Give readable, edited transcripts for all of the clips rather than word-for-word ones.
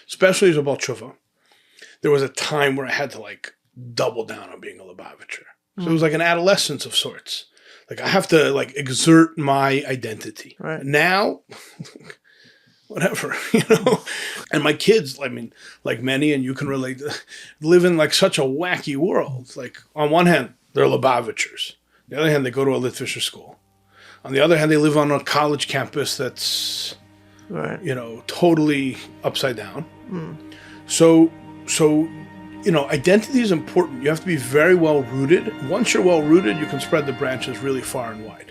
especially as a Baal Tshuva, there was a time where I had to like double down on being a Lubavitcher. So it was like an adolescence of sorts. Like I have to like exert my identity. Right. Now, whatever, And my kids, I mean, like many, and you can relate, live in like such a wacky world. Like on one hand, they're Lubavitchers. On the other hand, they go to a Lubavitcher school. On the other hand, they live on a college campus that's, Right. Totally upside down. So, identity is important. You have to be very well rooted. Once you're well rooted, you can spread the branches really far and wide.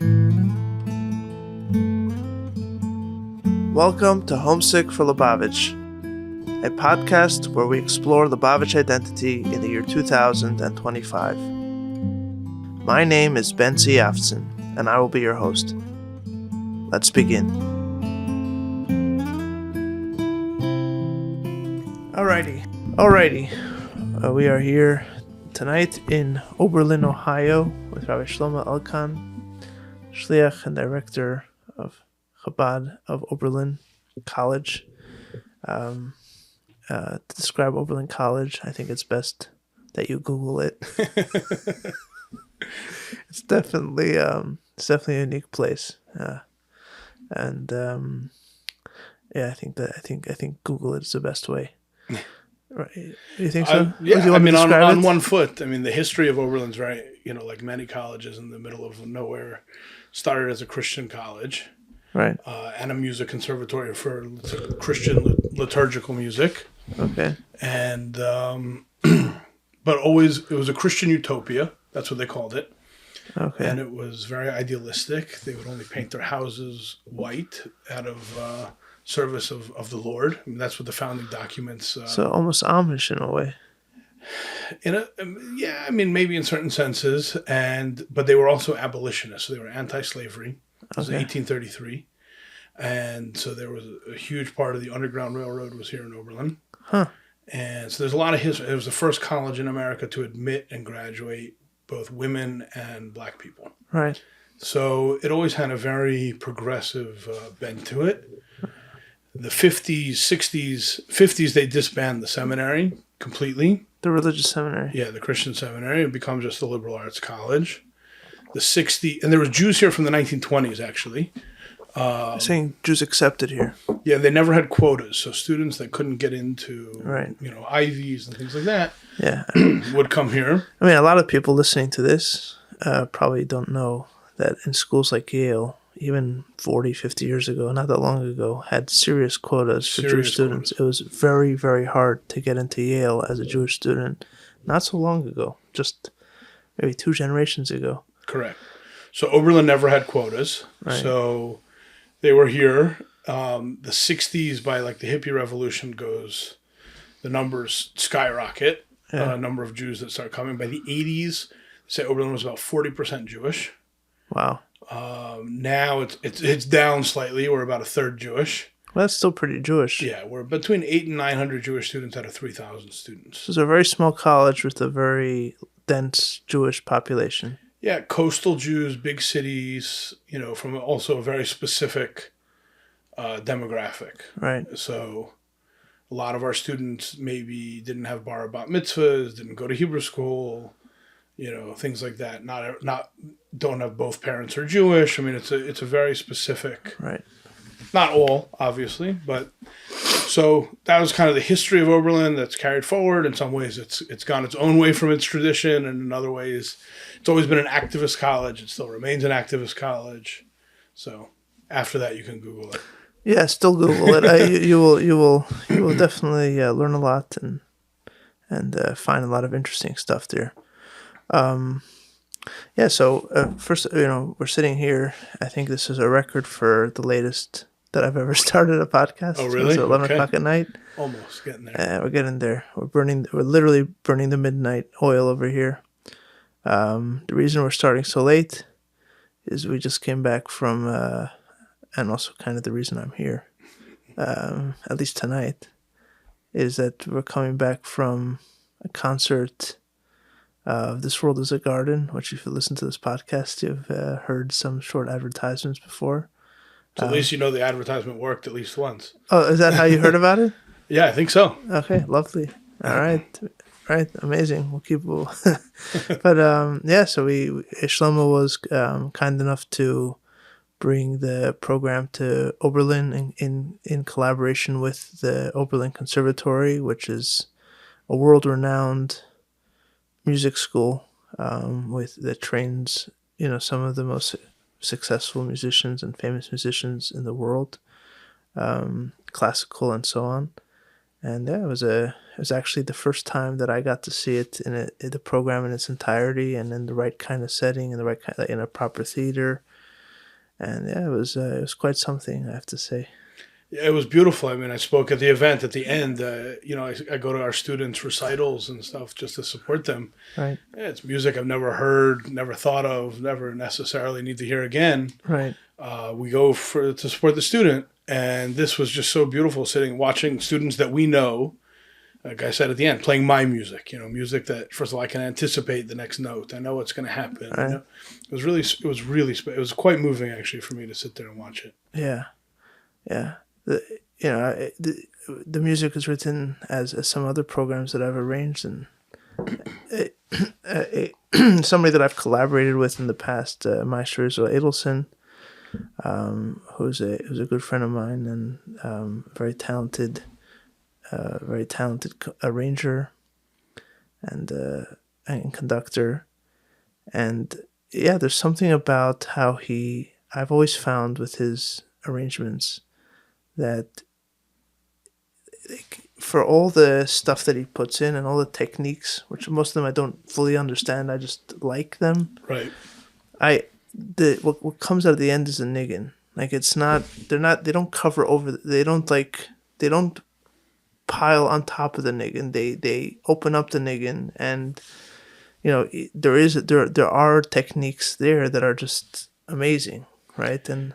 Welcome to Homesick for Lubavitch, a podcast where we explore Lubavitch identity in the year 2025. My name is Bosi Lgani, and I will be your host. Let's begin. Alrighty. We are here tonight in Oberlin, Ohio, with Rabbi Shlomo Elkan, shliach and director of Chabad of Oberlin College. To describe Oberlin College, I think it's best that you Google it. It's definitely a unique place, I think Google it is the best way. Right? You think so? On one foot. I mean, the history of Oberlin's very, like many colleges in the middle of nowhere, started as a Christian college, right? And a music conservatory for Christian liturgical music. Okay. And but always it was a Christian utopia. That's what they called it. Okay. And it was very idealistic. They would only paint their houses white out of service of the Lord. I mean, that's what the founding documents. So almost Amish in a way. Maybe in certain senses, but they were also abolitionists. So they were anti-slavery. It was 1833, and so there was a huge part of the Underground Railroad was here in Oberlin. Huh. And so there's a lot of history. It was the first college in America to admit and graduate both women and black people. Right. So it always had a very progressive bent to it. The 50s, 50s, they disbanded the seminary completely. The religious seminary. Yeah, the Christian seminary. It became just a liberal arts college. The 60s, and there was Jews here from the 1920s, actually. Saying Jews accepted here. Yeah, they never had quotas, so students that couldn't get into, right. Ivies and things like that, would come here. I mean, a lot of people listening to this probably don't know that in schools like Yale, even 40, 50 years ago, not that long ago, had serious quotas for Jewish students. It was very, very hard to get into Yale as a Jewish student. Not so long ago, just maybe 2 generations ago. Correct. So Oberlin never had quotas. Right. So they were here. The 60s, by like the hippie revolution goes, the numbers skyrocket. Number of Jews that start coming. By the 80s, say Oberlin was about 40% Jewish. Wow. Now it's down slightly. We're about a third Jewish. Well, that's still pretty Jewish. Yeah, we're between 800 and 900 Jewish students out of 3,000 students. It's a very small college with a very dense Jewish population. Yeah, coastal Jews, big cities, from also a very specific demographic. Right. So a lot of our students maybe didn't have bar bat mitzvahs, didn't go to Hebrew school, things like that. Not don't have both parents are Jewish. I mean, it's a very specific. Right. Not all, obviously, but so that was kind of the history of Oberlin that's carried forward. In some ways, it's gone its own way from its tradition, and in other ways, it's always been an activist college. It still remains an activist college. So after that, you can Google it. Yeah, still Google it. You will definitely learn a lot and find a lot of interesting stuff there. So first, we're sitting here. I think this is a record for the latest that I've ever started a podcast. Oh, really? It's 11 o'clock at night. Almost getting there. We're getting there. We're literally burning the midnight oil over here. The reason we're starting so late is we just came back from, and also kind of the reason I'm here, at least tonight, is that we're coming back from a concert of This World is a Garden, which if you listen to this podcast, you've heard some short advertisements before. So at least the advertisement worked at least once. Oh, is that how you heard about it? Yeah, I think so. Okay, lovely. All right, amazing. But yeah. So Shlomo was kind enough to bring the program to Oberlin in collaboration with the Oberlin Conservatory, which is a world-renowned music school that trains some of the most successful musicians and famous musicians in the world, classical and so on. And yeah, it was actually the first time that I got to see it in the program in its entirety and in the right kind of setting and the right kind in a proper theater. And yeah, it was quite something, I have to say. Yeah, it was beautiful. I mean, I spoke at the event at the end. I go to our students' recitals and stuff just to support them. Right, Yeah, it's music I've never heard, never thought of, never necessarily need to hear again. right, We go to support the student, and this was just so beautiful. Sitting, watching students that we know, like I said at the end, playing my music. Music that first of all I can anticipate the next note. I know what's going to happen. right. It was quite moving actually for me to sit there and watch it. Yeah, yeah. The music is written as some other programs that I've arranged, and somebody that I've collaborated with in the past, Maestro Edelson, who's a good friend of mine and very talented arranger and conductor. And yeah, there's something about how I've always found with his arrangements that, like, for all the stuff that he puts in and all the techniques, which most of them I don't fully understand, I just like them. Right. What comes out at the end is a niggin. Like, they don't cover over, they don't pile on top of the niggin. They open up the niggin, and there are techniques there that are just amazing, right? And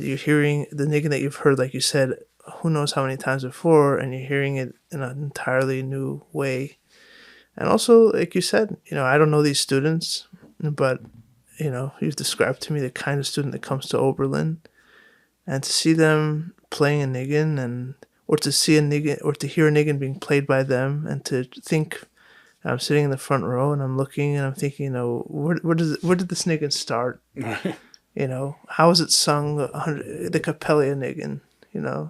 you're hearing the niggin that you've heard, like you said, who knows how many times before, and you're hearing it in an entirely new way. And also, like you said, I don't know these students, but you've described to me the kind of student that comes to Oberlin, and to see them playing a niggin, or to see a niggin, or to hear a niggin being played by them, and to think, I'm sitting in the front row and I'm looking and I'm thinking, where did this niggin start? How was it sung? The Capella niggin,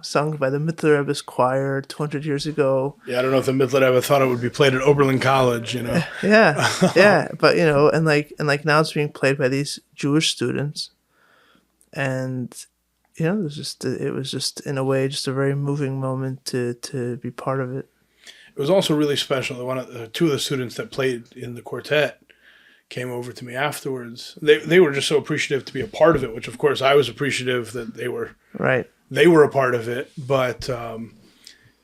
sung by the Mittler Rebbe's choir 200 years ago. Yeah, I don't know if the Mittler ever thought it would be played at Oberlin College. Yeah, but and now it's being played by these Jewish students, and it was just in a way just a very moving moment to be part of it. It was also really special. Two of the students that played in the quartet came over to me afterwards. They were just so appreciative to be a part of it, which of course I was appreciative that they were right. They were a part of it, but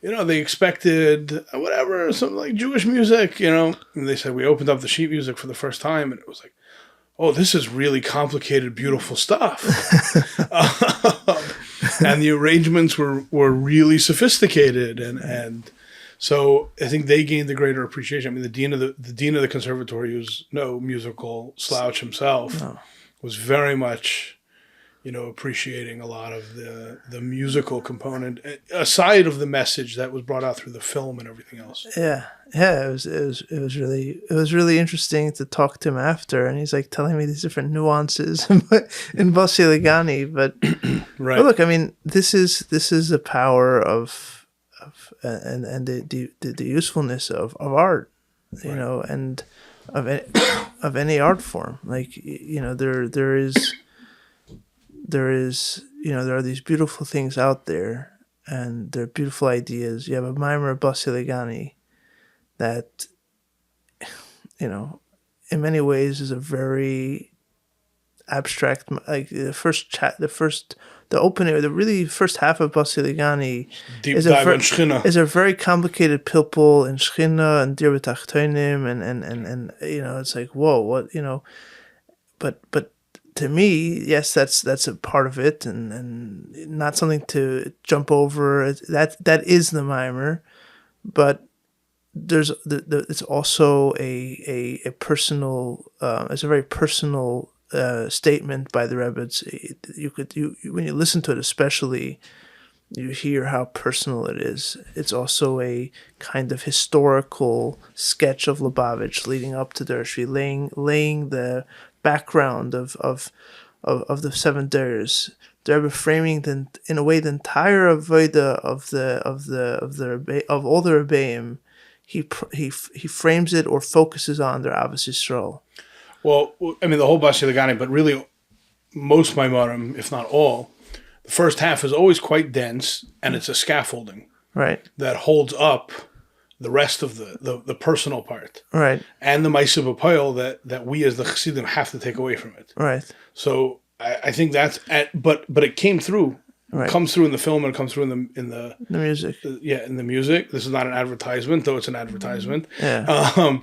they expected whatever, something like Jewish music, And they said we opened up the sheet music for the first time, and it was like, oh, this is really complicated, beautiful stuff. And the arrangements were really sophisticated, and so I think they gained the greater appreciation. I mean, the dean of the conservatory, who's no musical slouch himself, was very much, appreciating a lot of the musical component, aside of the message that was brought out through the film and everything else. Yeah. It was really interesting to talk to him after, and he's like telling me these different nuances in Bosi Lgani. But right. But look, I mean, this is the power of and the usefulness of art, right. And of any art form. Like, there are these beautiful things out there, and they're beautiful ideas. You have a mimer of Bosi Lgani that, in many ways is a very abstract, like the opening, or the really first half of Bosi Lgani is a very complicated pilpul in Shchina and Dir B'Tachtonim, and it's like, whoa, what, but to me, yes, that's a part of it, and not something to jump over. That is the mimer, but there's it's also a personal, it's a very personal statement by the Rebbe. When you listen to it, especially, you hear how personal it is. It's also a kind of historical sketch of Lubavitch leading up to Dershvi, laying the background of the seven days. The Rebbe framing in a way the entire avoda of all the Rebbeim. He frames it or focuses on their Avos Yisrael. Well, I mean, the whole Bosi Lgani, but really most Maimorim, if not all, the first half is always quite dense, and it's a scaffolding Right. that holds up the rest of the personal part. Right. And the Ma'aseh B'Poel that we as the Chassidim have to take away from it. Right. So I think that's, but it came through. Right. It comes through in the film, and it comes through in the music. In the music. This is not an advertisement, though it's an advertisement. Yeah.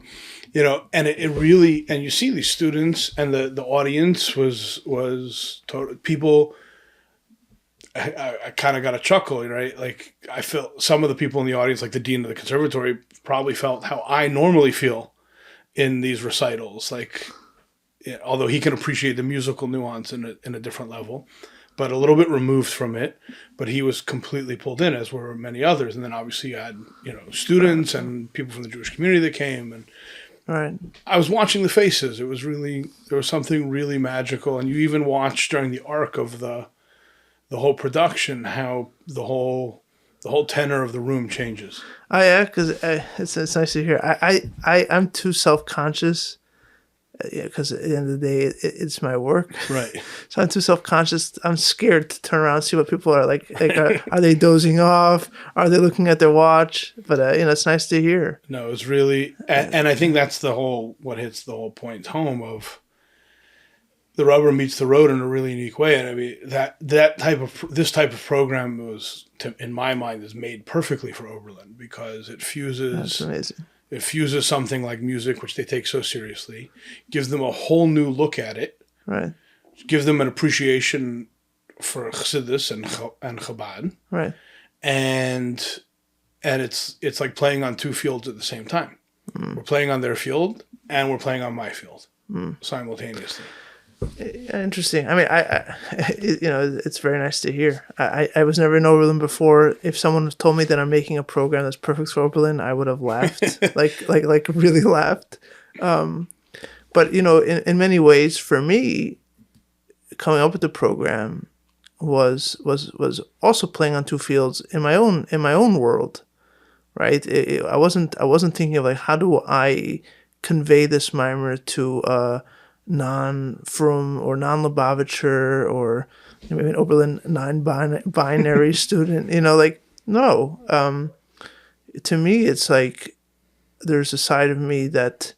And it really, and you see these students, and the audience was people. I kind of got a chuckle, right? Like, I felt some of the people in the audience, like the dean of the conservatory, probably felt how I normally feel in these recitals. Like, although he can appreciate the musical nuance in a different level, but a little bit removed from it. But he was completely pulled in, as were many others. And then obviously you had students and people from the Jewish community that came, and Right. I was watching the faces. It was really, there was something really magical, and you even watched during the arc of the whole production how the whole tenor of the room changes. Oh yeah, because it's nice to hear. I'm too self-conscious. Because at the end of the day, it's my work. Right. So I'm too self-conscious. I'm scared to turn around and see what people are like. Are they dozing off? Are they looking at their watch? But it's nice to hear. No, it's really, and I think that's what hits the whole point home of the rubber meets the road in a really unique way. And I mean this type of program was, in my mind, is made perfectly for Oberlin, because it fuses. That's amazing. It fuses something like music, which they take so seriously, gives them a whole new look at it, Right. gives them an appreciation for Chassidus and Chabad, Right. and it's like playing on two fields at the same time. We're playing on their field, and we're playing on my field simultaneously. Interesting. I mean, I it's very nice to hear. I was never in Oberlin before. If someone told me that I'm making a program that's perfect for Oberlin, I would have laughed, like really laughed. But in many ways, for me, coming up with the program was also playing on two fields in my own world, right? I wasn't thinking of like, how do I convey this mimer to non-Frum or non-Lubavitcher or maybe an Oberlin non-binary student, no. To me, it's like there's a side of me that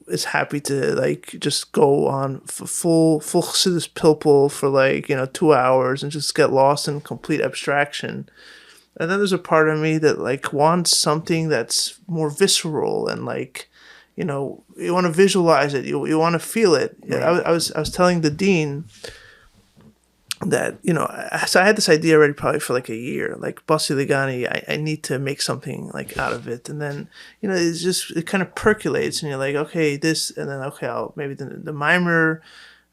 is happy to like just go on full Chassidus pilpul for 2 hours and just get lost in complete abstraction. And then there's a part of me that like wants something that's more visceral and like, you want to visualize it. You want to feel it. Right. I was telling the dean that, so I had this idea already probably for like a year, like Bosi Lgani, I need to make something like out of it. And then, it kind of percolates and you're like, okay, this, and then, okay, I'll maybe the mimer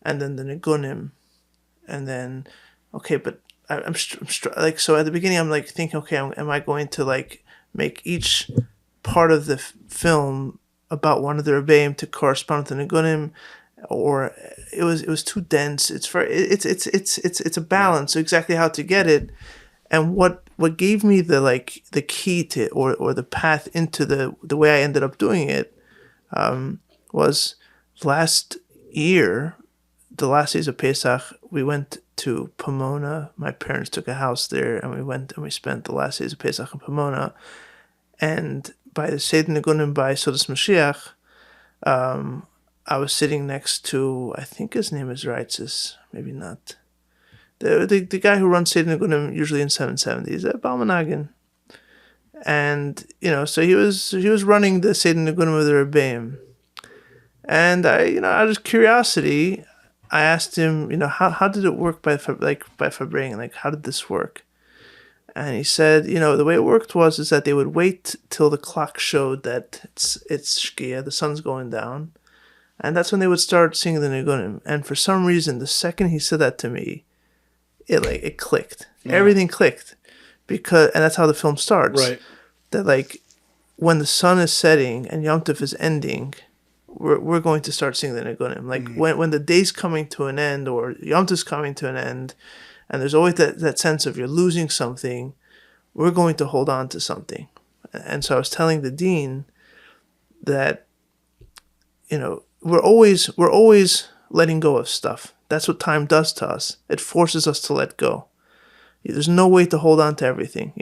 and then the nigunim. And then, okay, but I'm like, so at the beginning I'm like thinking, okay, am I going to like make each part of the film about one of the Rebbeim to correspond to the Nigunim, or it was too dense. It's a balance, so exactly how to get it, and what gave me the key to or the path into the way I ended up doing it was last year, the last days of Pesach, we went to Pomona. My parents took a house there, and we went and we spent the last days of Pesach in Pomona, and by the Seder Nigunim by Sodas Mashiach, I was sitting next to, I think his name is Reitzis, maybe not. The guy who runs Seder Nigunim usually in 770s, Balmanagin. And, so he was running the Seder Nigunim with the Rebbeim. And out of curiosity, I asked him, how did it work by Fabring? Like, how did this work? And he said, the way it worked is that they would wait till the clock showed that it's Shkia, the sun's going down. And that's when they would start singing the Nigunim. And for some reason, the second he said that to me, it clicked. Everything clicked and that's how the film starts. Right. That like when the sun is setting and Yom Tov is ending, we're going to start singing the Nigunim. Like when the day's coming to an end or Yom Tov's coming to an end, and there's always that sense of you're losing something, we're going to hold on to something. And so I was telling the dean that, we're always letting go of stuff. That's what time does to us. It forces us to let go. There's no way to hold on to everything.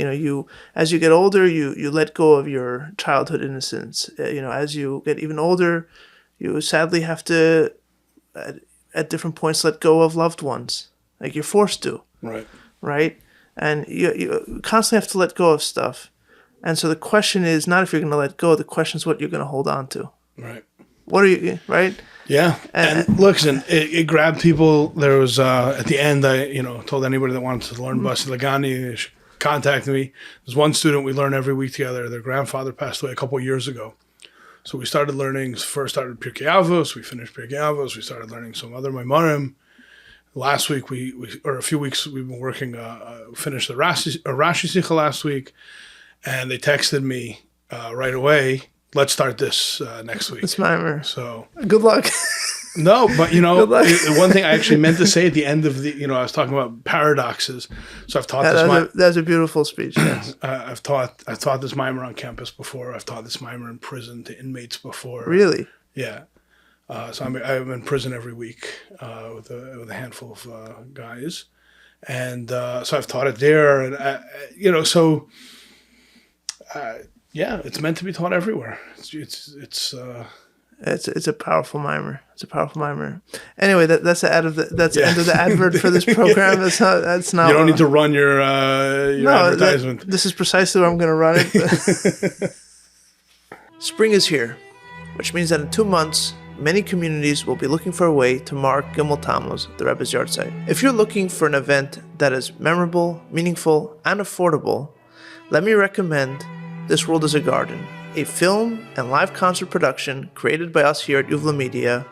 As you get older, you let go of your childhood innocence. As you get even older, you sadly have to, at different points, let go of loved ones. Like you're forced to. Right? And you constantly have to let go of stuff. And so the question is not if you're going to let go. The question is what you're going to hold on to. Right. What are you, right? Yeah. And listen, it grabbed people. There was, at the end, I, told anybody that wanted to learn Bosi Lgani, they should contact me. There's one student we learn every week together. Their grandfather passed away a couple of years ago. So we started learning, first started Pirkei Avos, we finished Pirkei Avos, we started learning some other Maimarim. Last week, or a few weeks, we've been working, finished the Rashi Sicha last week, and they texted me right away, let's start this next week. It's Maimer. So good luck. No, but one thing I actually meant to say at the end of the, I was talking about paradoxes. So I've taught this. That's a beautiful speech. Yes. I've taught this Maimer on campus before. I've taught this Maimer in prison to inmates before. Really? Yeah. So I'm in prison every week with a handful of guys, and so I've taught it there, and it's meant to be taught everywhere. It's a powerful mimer. It's a powerful mimer. Anyway, that's the end of the advert for this program. That's not. You don't need to run your advertisement. This is precisely where I'm going to run it. Spring is here, which means that in 2 months, many communities will be looking for a way to mark Gimel Tammuz, the Rebbe's yahrzeit. If you're looking for an event that is memorable, meaningful, and affordable, let me recommend This World is a Garden, a film and live concert production created by us here at Yuvla Media,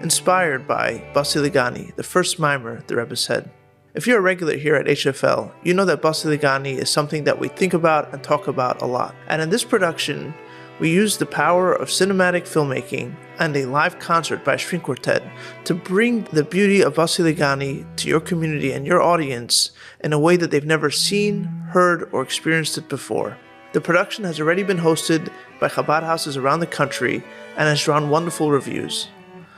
inspired by Bosi Lgani, the first mimer the Rebbe said. If you're a regular here at HFL, you know that Bosi Lgani is something that we think about and talk about a lot. And in this production, we use the power of cinematic filmmaking and a live concert by a string quartet to bring the beauty of Bosi Lgani to your community and your audience in a way that they've never seen, heard, or experienced it before. The production has already been hosted by Chabad houses around the country and has drawn wonderful reviews.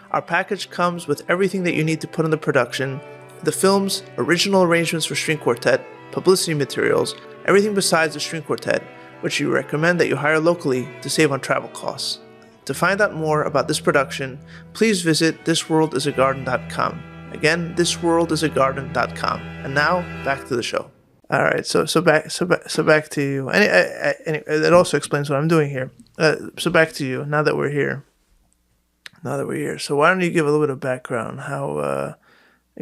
Our package comes with everything that you need to put in the production: the film's original arrangements for string quartet, publicity materials, everything besides the string quartet, which we recommend that you hire locally to save on travel costs. To find out more about this production, please visit thisworldisagarden.com. Again, thisworldisagarden.com. And now, back to the show. All right, so back to you. And it also explains what I'm doing here. So back to you. Now that we're here. So why don't you give a little bit of background how a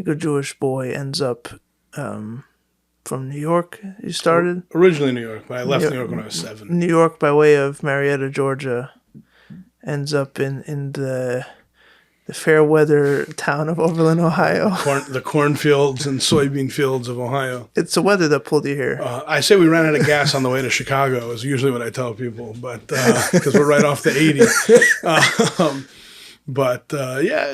good Jewish boy ends up from New York? You started originally New York, but I left New York when I was 7. New York by way of Marietta, Georgia, ends up in the fair weather town of Oberlin, Ohio. The cornfields and soybean fields of Ohio. It's the weather that pulled you here. I say we ran out of gas on the way to Chicago is usually what I tell people, but because we're right off the 80.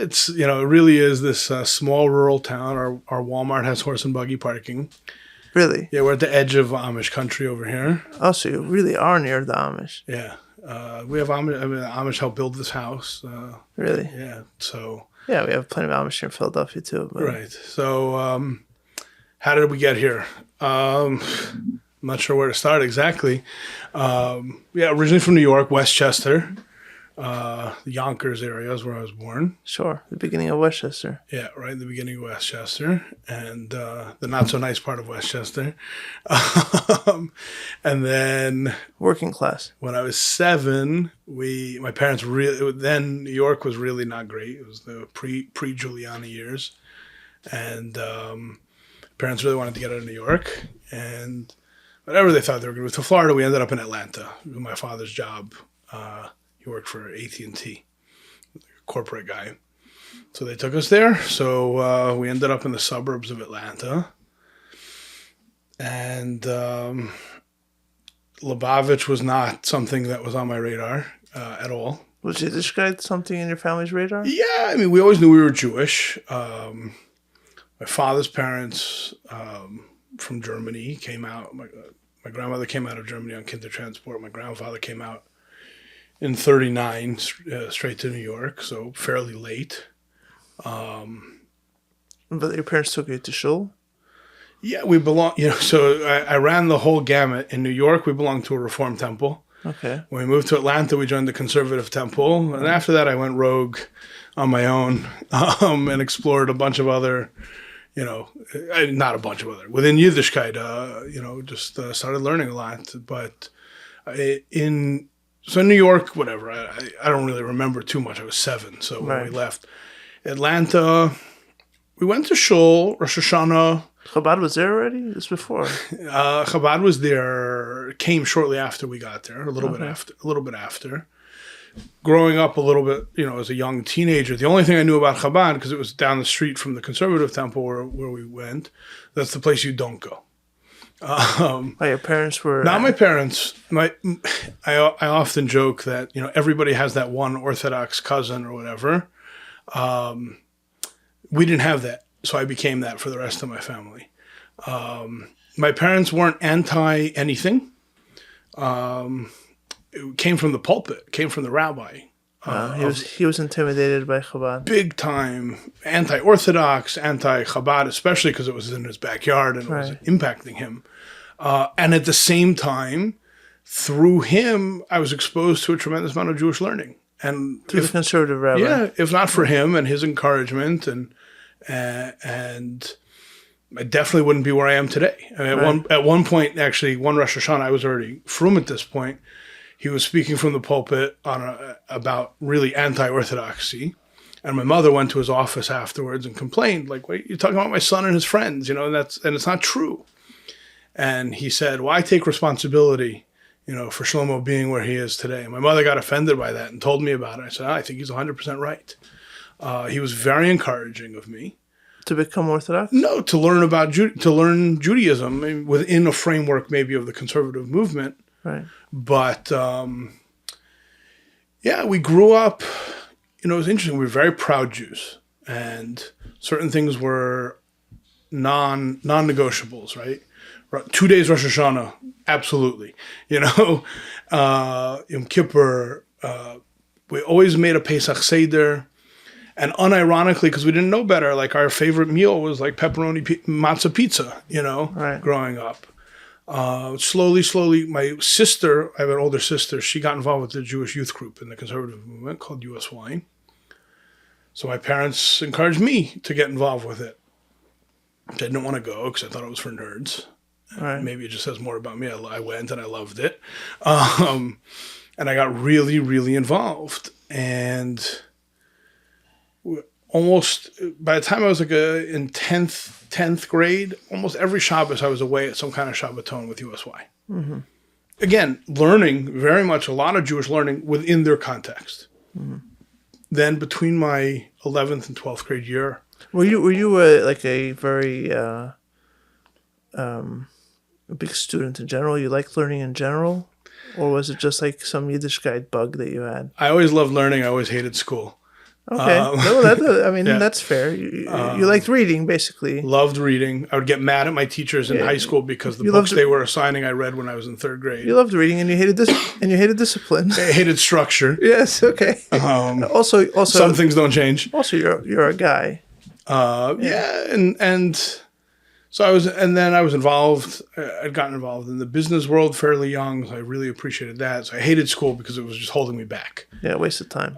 It's it really is this small rural town. Our Walmart has horse and buggy parking. Really? Yeah, we're at the edge of Amish country over here. Oh, so you really are near the Amish. Yeah. We have Amish. Amish helped build this house. Really? Yeah. So. Yeah, we have plenty of Amish here in Philadelphia too. But. Right. So, how did we get here? I'm not sure where to start exactly. Originally from New York, Westchester. The Yonkers area is where I was born. Sure, the beginning of Westchester. Yeah, right in the beginning of Westchester, and the not so nice part of Westchester. And then working class. When I was 7, my parents then New York was really not great. It was the pre-Giuliani years, and parents really wanted to get out of New York, and whatever they thought they were going to move to Florida, we ended up in Atlanta. My father's job. He worked for AT&T, corporate guy. So they took us there. So we ended up in the suburbs of Atlanta. And Lubavitcher was not something that was on my radar at all. Was Yiddishkeit something in your family's radar? Yeah, I mean, we always knew we were Jewish. My father's parents from Germany came out. My grandmother came out of Germany on Kindertransport. My grandfather came out in '39 straight to New York, so fairly late. But your parents took you to shul? Yeah, we belong. So I ran the whole gamut. In New York, we belonged to a Reform temple. Okay. When we moved to Atlanta, we joined the Conservative temple, and after that, I went rogue on my own and explored a bunch of other, not a bunch of other within Yiddishkeit. Just started learning a lot. But in New York, whatever. I don't really remember too much. I was 7, so when we left Atlanta, we went to shul, Rosh Hashanah. Chabad was there already? This before? Chabad was there, came shortly after we got there, a little bit after. Growing up a little bit, as a young teenager, the only thing I knew about Chabad, because it was down the street from the Conservative temple where we went, that's the place you don't go. Your parents were... Not my parents. I often joke that, everybody has that one Orthodox cousin or whatever. We didn't have that. So I became that for the rest of my family. My parents weren't anti anything. It came from the pulpit, came from the rabbi. He was intimidated by Chabad. Big time anti-Orthodox, anti-Chabad, especially because it was in his backyard and it was impacting him. And at the same time, through him, I was exposed to a tremendous amount of Jewish learning. And through the conservative rabbi. Yeah, if not for him and his encouragement and I definitely wouldn't be where I am today. I mean, at one point, actually, one Rosh Hashanah, I was already frum at this point. He was speaking from the pulpit about really anti-Orthodoxy. And my mother went to his office afterwards and complained, like, "Wait, you're talking about my son and his friends, and it's not true." And he said, "Well, I take responsibility, for Shlomo being where he is today." And my mother got offended by that and told me about it. I said, "I think he's 100% right." He was very encouraging of me. To become Orthodox? No, to learn Judaism, I mean, within a framework maybe of the conservative movement. Right. But we grew up. It was interesting. We were very proud Jews, and certain things were non-negotiables. Right. 2 days Rosh Hashanah, absolutely. Yom Kippur. We always made a Pesach Seder. And unironically, because we didn't know better, like our favorite meal was like pepperoni matzah pizza, growing up. Slowly, my sister, I have an older sister, she got involved with the Jewish youth group in the conservative movement called USY. So my parents encouraged me to get involved with it. I didn't want to go because I thought it was for nerds. Right. Maybe it just says more about me. I went and I loved it. And I got really, really involved. And almost by the time I was in 10th grade, almost every Shabbos I was away at some kind of Shabbaton with USY. Mm-hmm. Again, learning very much a lot of Jewish learning within their context. Mm-hmm. Then between my 11th and 12th grade year, were you like a very a big student in general? You liked learning in general, or was it just like some Yiddishkeit bug that you had? I always loved learning. I always hated school. Okay. That's fair. You liked reading, basically. Loved reading. I would get mad at my teachers in high school because the books they were assigning I read when I was in 3rd grade. You loved reading, and you hated discipline. I hated structure. Yes. Okay. Also, some things don't change. Also, you're a guy. And so I was involved. I'd gotten involved in the business world fairly young, so I really appreciated that. So I hated school because it was just holding me back. Yeah, waste of time.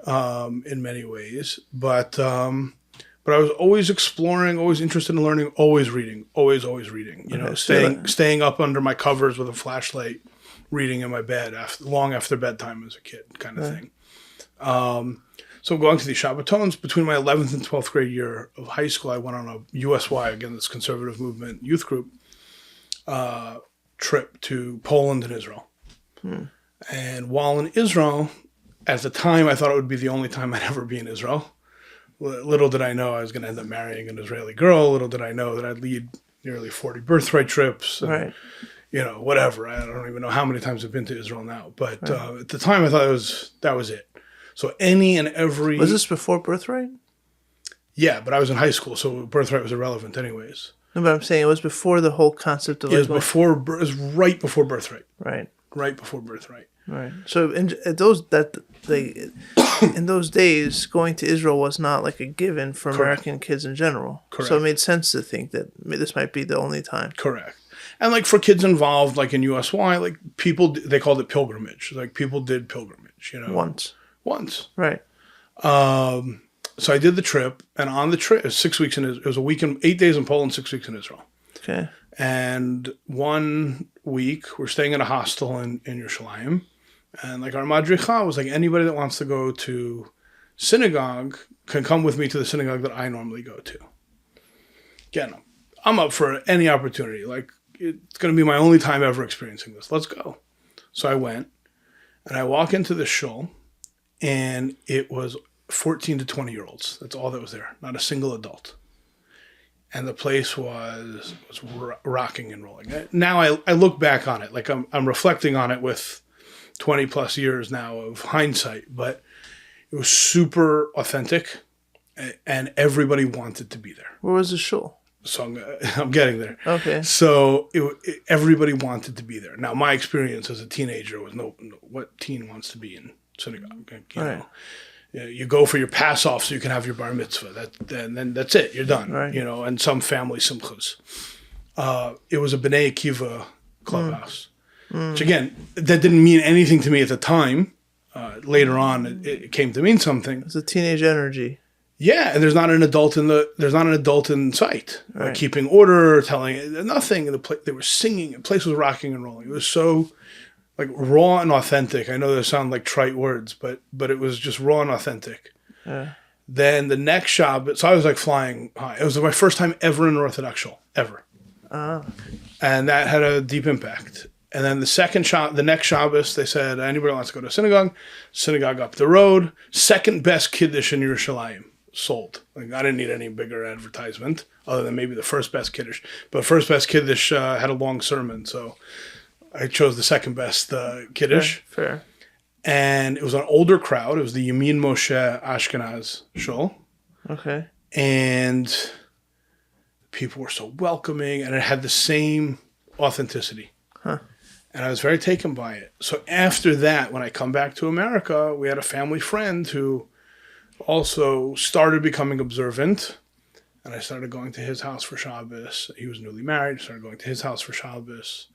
In many ways, but I was always exploring, always interested in learning, always reading, always reading. Staying up under my covers with a flashlight, reading in my bed long after bedtime as a kid, kind of thing. So going to these Shabbatons, between my 11th and 12th grade year of high school, I went on a USY, again, this conservative movement youth group, trip to Poland and Israel. And while in Israel, at the time, I thought it would be the only time I'd ever be in Israel. Little did I know I was going to end up marrying an Israeli girl. Little did I know that I'd lead, nearly 40 birthright trips. And, Right. Whatever. I don't even know how many times I've been to Israel now. But at the time, I thought that was it. So any and every... Was this before Birthright? Yeah, but I was in high school, so birthright was irrelevant anyways. No, but I'm saying it was before the whole concept of... It was right before birthright. Right. Right before birthright. Right. So in those days, going to Israel was not like a given for American kids in general. Correct. So it made sense to think that this might be the only time. Correct. And like for kids involved, like in USY, like people, they called it pilgrimage. Like people did pilgrimage, Once. Right. So I did the trip, and on the trip, it was 6 weeks in Israel. It was a week 8 days in Poland, 6 weeks in Israel. Okay. And 1 week, we're staying in a hostel in Yerushalayim. And like our madricha was like, anybody that wants to go to synagogue can come with me to the synagogue that I normally go to. Again, I'm up for any opportunity. Like, it's going to be my only time ever experiencing this. Let's go. So I went, and I walk into the shul, and it was 14 to 20-year-olds. That's all that was there. Not a single adult. And the place was rocking and rolling. Now I look back on it, like I'm reflecting on it with 20 plus years now of hindsight, but it was super authentic, and everybody wanted to be there. Where was the shul? So I'm getting there. Okay. So everybody wanted to be there. Now my experience as a teenager was no what teen wants to be in synagogue? You know, you go for your pass off so you can have your bar mitzvah. Then that's it. You're done. Right. And some family simchas. It was a B'nai Akiva clubhouse, which again, that didn't mean anything to me at the time. Later on, it came to mean something. It's a teenage energy. Yeah, and there's not an adult in sight, Right. keeping order, telling nothing. They were singing. The place was rocking and rolling. It was so like raw and authentic. I know those sound like trite words, but it was just raw and authentic. Yeah. Then the next Shabbat, so I was like flying high. It was my first time ever in an Orthodox shul, ever. And that had a deep impact. And then the next Shabbos, they said, anybody wants to go to synagogue up the road, second best kiddush in Yerushalayim, sold. Like I didn't need any bigger advertisement other than maybe the first best kiddush. But first best kiddush had a long sermon, so I chose the second best kiddush. Fair. And it was an older crowd. It was the Yamin Moshe Ashkenaz shul. Okay. And people were so welcoming, and it had the same authenticity. Huh. And I was very taken by it. So after that, when I come back to America, we had a family friend who also started becoming observant. And I started going to his house for Shabbos. He was newly married. Started going to his house for Shabbos.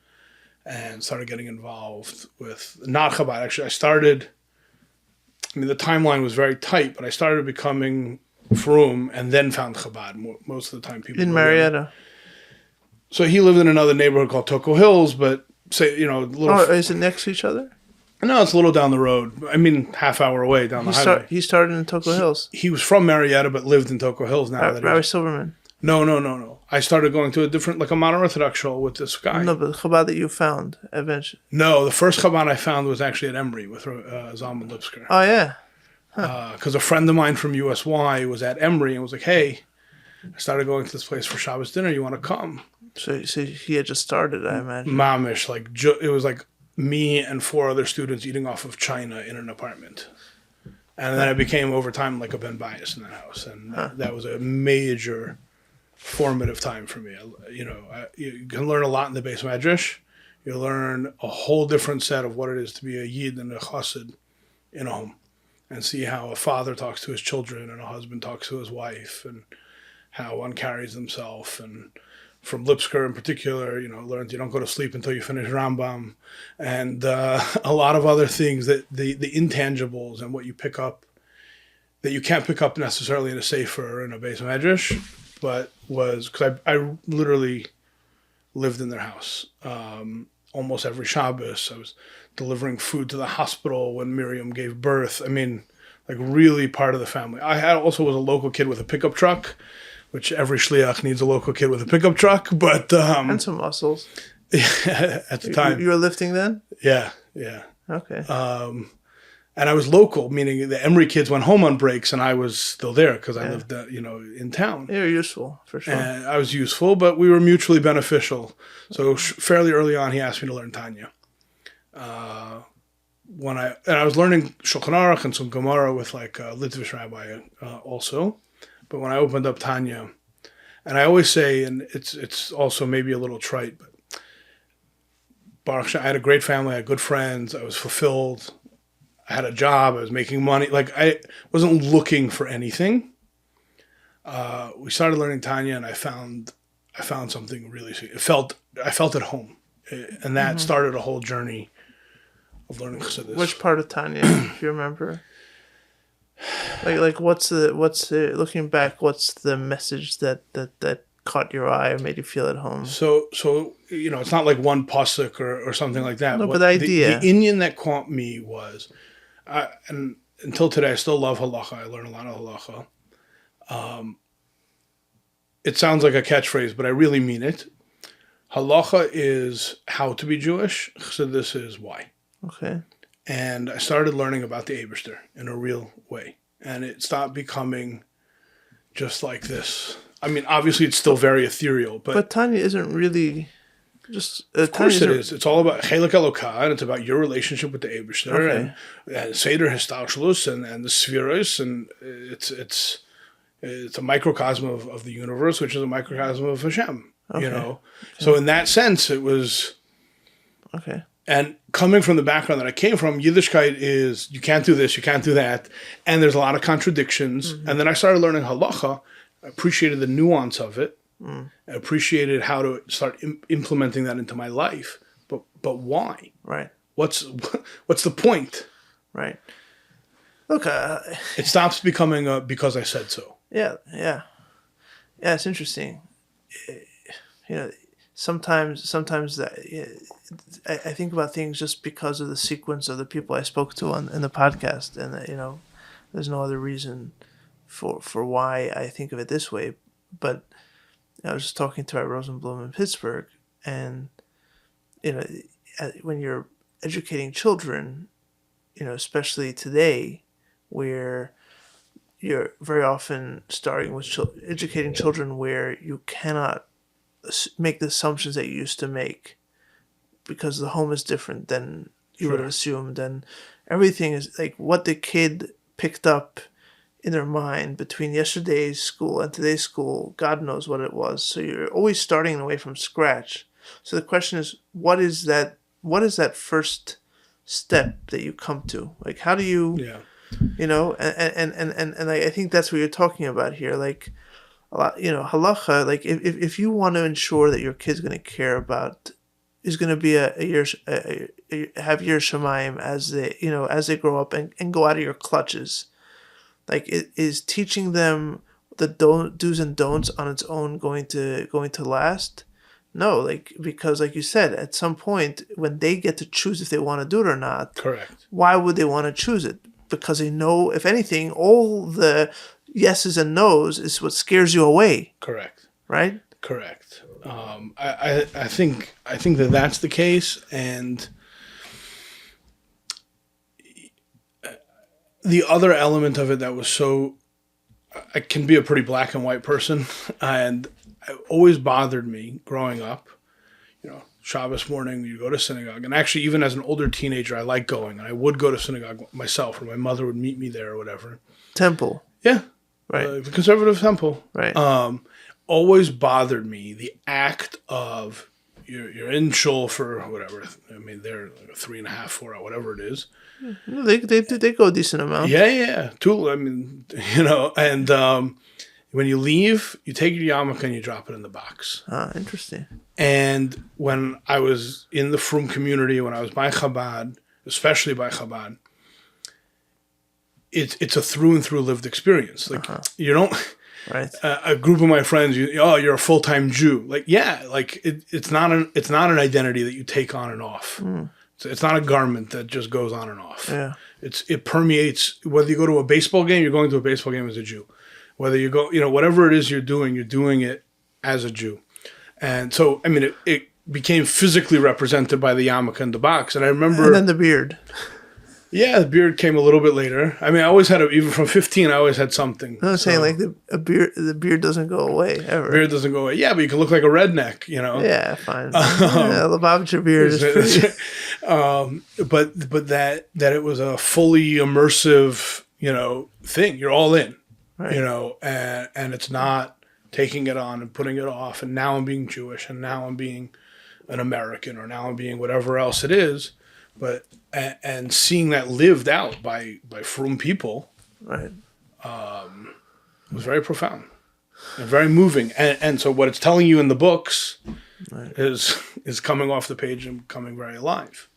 And started getting involved with, not Chabad. Actually, the timeline was very tight, but I started becoming frum and then found Chabad. Most of the time people... In Marietta. So he lived in another neighborhood called Toko Hills, but is it next to each other? No, it's a little down the road. Half hour away down the highway. He started in Toko Hills. He was from Marietta, but lived in Toko Hills now. Rabbi Silverman. No. I started going to a modern Orthodox shul with this guy. No, but the Chabad that you found eventually. No, the first Chabad I found was actually at Emory with Zalman Lipsker. Oh, yeah. Because a friend of mine from USY was at Emory and was like, hey, I started going to this place for Shabbos dinner. You want to come? So he had just started, I imagine. Mamish. It was like me and 4 other students eating off of china in an apartment. And then I became, over time, like a Ben Bias in that house. And that was a major formative time for me. You can learn a lot in the Beis Medrash. You learn a whole different set of what it is to be a Yid and a Chassid in a home. And see how a father talks to his children and a husband talks to his wife and how one carries himself. And from Lipsker in particular, learned you don't go to sleep until you finish Rambam. And a lot of other things, that the intangibles and what you pick up that you can't pick up necessarily in a Sefer or in a Beis Medrash, but was, because I literally lived in their house almost every Shabbos. I was delivering food to the hospital when Miriam gave birth. Really part of the family. I also was a local kid with a pickup truck, which every shliach needs a local kid with a pickup truck. But and some muscles. At the time. You were lifting then? Yeah. Okay. And I was local, meaning the Emory kids went home on breaks, and I was still there because I lived, in town. You're useful, for sure. And I was useful, but we were mutually beneficial. So fairly early on, he asked me to learn Tanya. I was learning Shulchan Aruch and some Gemara with like a Litvish rabbi also. But when I opened up Tanya, and I always say, and it's also maybe a little trite, but Baruch Hashem, I had a great family, I had good friends, I was fulfilled, I had a job, I was making money. Like I wasn't looking for anything. We started learning Tanya, and I found something really sweet. I felt at home, and that started a whole journey of learning Chassidus. Which part of Tanya, if you remember? Like what's the looking back? What's the message that caught your eye or made you feel at home? So it's not like one pasuk or something like that. No, but the idea. The Indian that caught me was, and until today, I still love halacha. I learn a lot of halacha. It sounds like a catchphrase, but I really mean it. Halacha is how to be Jewish. Chassidus is why. Okay. And I started learning about the Eibishter in a real way. And it stopped becoming just like this. I mean, obviously it's still very ethereal, but Tanya isn't really just... of course it is. It's all about Chelek Elokah, and it's about your relationship with the Eibishter, and Seder Histalshlus, and the Spheros, and it's a microcosm of the universe, which is a microcosm of Hashem, Okay. So in that sense, it was... Okay. And coming from the background that I came from, Yiddishkeit is, you can't do this, you can't do that. And there's a lot of contradictions. And then I started learning halacha. I appreciated the nuance of it. I appreciated how to start implementing that into my life. But why? Right. What's the point? Right. Look, It stops becoming a because I said so. Yeah, it's interesting. Sometimes that I think about things just because of the sequence of the people I spoke to in the podcast, and there's no other reason for why I think of it this way. But I was just talking to Rosenblum in Pittsburgh, and when you're educating children, especially today, where you're very often starting with educating children where you cannot make the assumptions that you used to make because the home is different than you would have assumed, and everything is like what the kid picked up in their mind between yesterday's school and today's school. God knows what it was. So you're always starting away from scratch. So the question is, what is that first step that you come to? Like, how do you, and I think that's what you're talking about here. Like, a lot, halacha, like if you want to ensure that your kid's going to care about, is going to be have your Shemaim as they grow up and go out of your clutches. Like, is teaching them the do's and don'ts on its own going to last? No, like, because like you said, at some point when they get to choose if they want to do it or not. Correct. Why would they want to choose it? Because they know, if anything, all the yeses and nos is what scares you away. Correct. Right? Correct. I think that's the case, and the other element of it that was so, I can be a pretty black and white person, and it always bothered me growing up. Shabbos morning, you go to synagogue, and actually even as an older teenager, I liked going, and I would go to synagogue myself, or my mother would meet me there or whatever. Temple. Yeah. Right. The conservative temple. Right. Always bothered me the act of you're in shul for whatever. I mean, they're 3.5, 4 hours, whatever it is. They go a decent amount. Yeah. Too. I mean, and when you leave, you take your yarmulke and you drop it in the box. Ah, interesting. And when I was in the Frum community, when I was by Chabad, especially by Chabad, it's a through and through lived experience. Like you don't. Right. A group of my friends, you're a full-time Jew. Like, yeah, like it's not an identity that you take on and off. It's not a garment that just goes on and off. Yeah. It permeates. Whether you go to a baseball game, you're going to a baseball game as a Jew. Whether you go, whatever it is you're doing it as a Jew. And so, I mean, it became physically represented by the yarmulke and the box. And I remember, and then the beard. Yeah, the beard came a little bit later. I mean, I always had even from 15, I always had something. I'm saying like the beard doesn't go away ever. Beard doesn't go away. Yeah, but you can look like a redneck, you know. Yeah, fine. Lubavitcher beard is pretty. But that it was a fully immersive, you know, thing. You're all in, Right. you know, and it's not taking it on and putting it off. And now I'm being Jewish, and now I'm being an American, or now I'm being whatever else it is. But and seeing that lived out by frum people, Right. was very profound and very moving. And so what it's telling you in the books is coming off the page and coming very alive.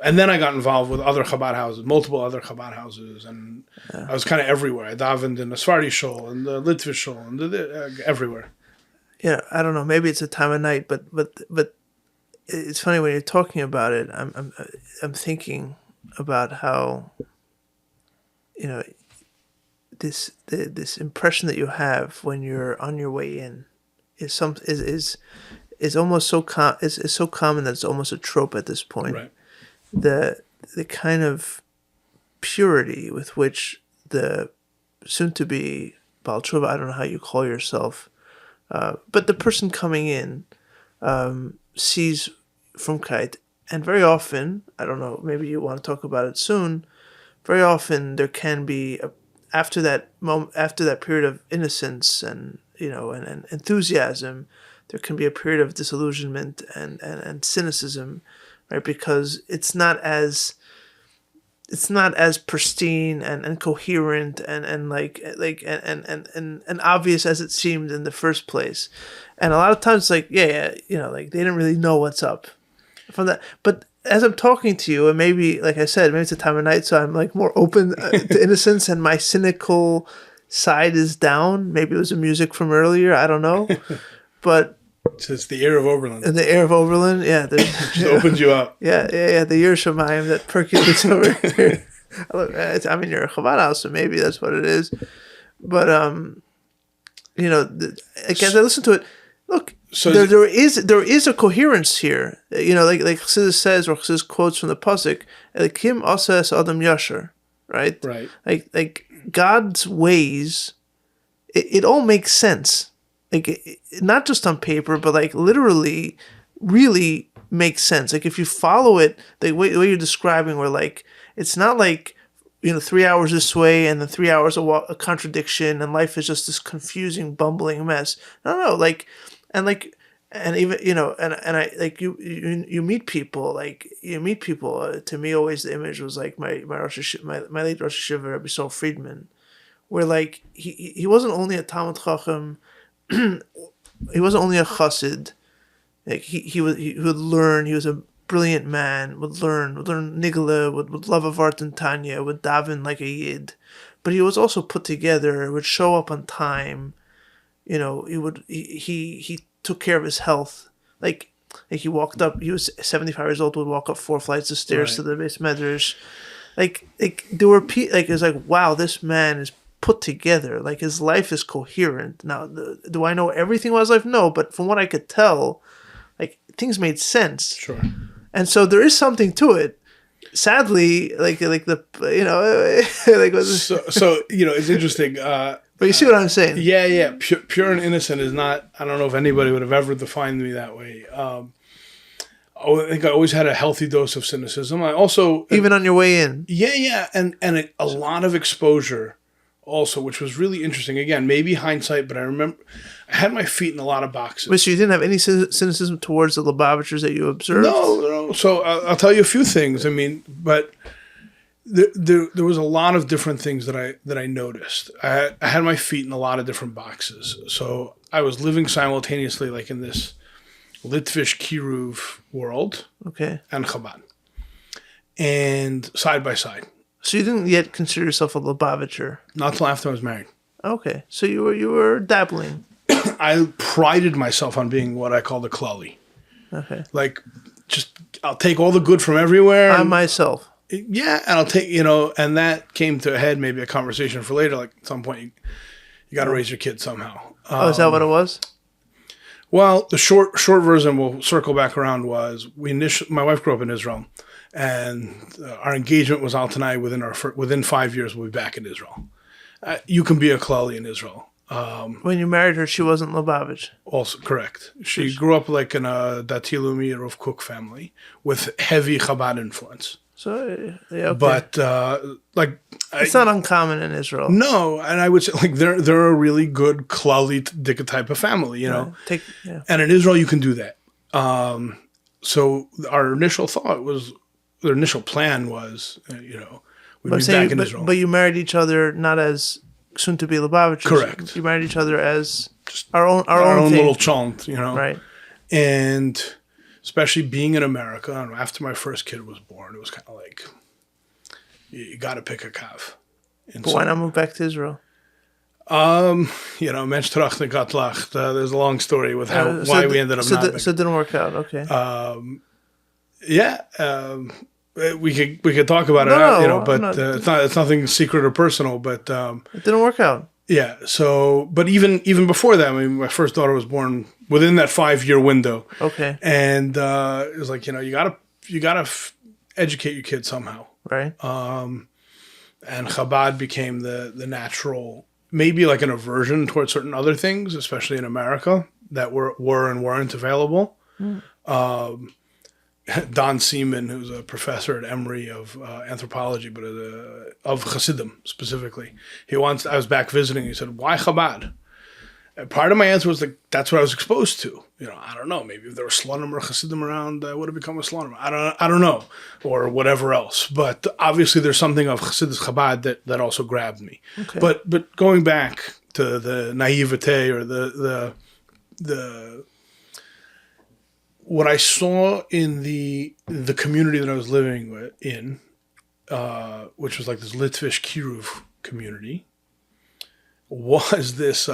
And then I got involved with other Chabad houses, multiple other Chabad houses, and I was kind of everywhere. I davened in the Sephardi shul and the Litvish shul and everywhere. Yeah, I don't know. Maybe it's a time of night, but it's funny when you're talking about it. I'm thinking about how, you know, this impression that you have when you're on your way in is almost so is so common that it's almost a trope at this point. Right. The kind of purity with which the soon to be Baal Tshuva, I don't know how you call yourself, but the person coming in sees Frumkeit, and very often, I don't know, maybe you want to talk about it soon. Very often there can be after that period of innocence and, you know, and enthusiasm, there can be a period of disillusionment and cynicism, right? Because it's not as pristine and coherent and obvious as it seemed in the first place. And a lot of times, like, yeah, you know, like they didn't really know what's up from that. But as I'm talking to you, and maybe, like I said, maybe it's a time of night, so I'm like more open to innocence, and my cynical side is down. Maybe it was the music from earlier. I don't know, but it's the air of Oberlin. And the air of Oberlin, yeah, just opens you up. Yeah. The Yer Shemayim that percolates over here. I mean, you're a Chabad house, so maybe that's what it is. But you know, as I listen to it, look, so there is a coherence here. You know, like Chassidus says, or Chassidus quotes from the pasuk, "Elikim asa es adam yasher," right? Right. Like God's ways, it all makes sense. Like, not just on paper, but like literally, really makes sense. Like if you follow it, the way you're describing, where like it's not like, you know, 3 hours this way and then 3 hours a contradiction, and life is just this confusing, bumbling mess. No, like. And even, you know, and I like you meet people, to me always the image was like my late Rosh Hashiva, Rabbi Shlomo Friedman, where like he wasn't only a Talmud Chacham, he wasn't only a Chassid, like he would learn. He was a brilliant man, would learn Nigla, would love of art and Tanya, would daven like a Yid, but he was also put together, would show up on time. You know, he took care of his health. Like he walked up. He was 75 years old. Would walk up 4 flights of stairs to the base medrash. Like there were it was like, wow, this man is put together. Like his life is coherent. Now, do I know everything about his life? No, but from what I could tell, like things made sense. Sure. And so there is something to it. Sadly, like the, you know, like so you know, it's interesting. But you see what I'm saying? Yeah. Pure and innocent is not. I don't know if anybody would have ever defined me that way. I think I always had a healthy dose of cynicism. I also even on your way in. Yeah, and a lot of exposure, also, which was really interesting. Again, maybe hindsight, but I remember I had my feet in a lot of boxes. But so you didn't have any cynicism towards the Lubavitchers that you observed? No. So I'll tell you a few things. I mean, but. There was a lot of different things that I noticed. I had my feet in a lot of different boxes. So I was living simultaneously like in this Litvish Kiruv world, okay, and Chabad, and side by side. So you didn't yet consider yourself a Lubavitcher? Not till after I was married. Okay, so you were dabbling. I prided myself on being what I call the klali. Okay, like just I'll take all the good from everywhere. I'm myself. Yeah, and I'll take, you know, and that came to a head, maybe a conversation for later. Like at some point, you got to raise your kids somehow. Is that what it was? Well, the short version, we'll circle back around, was my wife grew up in Israel, and our engagement was al tanai within 5 years we'll be back in Israel. You can be a klali in Israel. When you married her, she wasn't Lubavitch. Also correct. She grew up like in a Dati Leumi or of Cook family with heavy Chabad influence. So yeah, okay. But it's not uncommon in Israel. No, and I would say like they're a really good klali dika type of family, you know. And in Israel you can do that. So our initial plan was, we'd be back in Israel. But you married each other not as soon to be Lubavitchers. Correct. You married each other as our own little chant, Right. And especially being in America, and after my first kid was born, it was kind of like you got to pick a kav. But why not move back to Israel? Mensch tracht nicht Gott lacht. There's a long story with why we ended up not. So it didn't work out. Okay. We could talk about it, but it's nothing secret or personal. But it didn't work out. Yeah. So, but even before that, I mean, my first daughter was born within that 5-year window. Okay. And it was like, you gotta educate your kids somehow. Right. And Chabad became the natural, maybe like an aversion towards certain other things, especially in America, that were and weren't available. Don Seaman, who's a professor at Emory of anthropology, but of Hasidim specifically, I was back visiting. He said, "Why Chabad?" And part of my answer was like, "That's what I was exposed to." I don't know. Maybe if there were Slonim or Hasidim around, I would have become a Slonim. I don't know, or whatever else. But obviously, there's something of Hasidus Chabad that also grabbed me. Okay. But going back to the naivete or the what I saw in the community that I was living in, which was like this Litvish Kiruv community, was this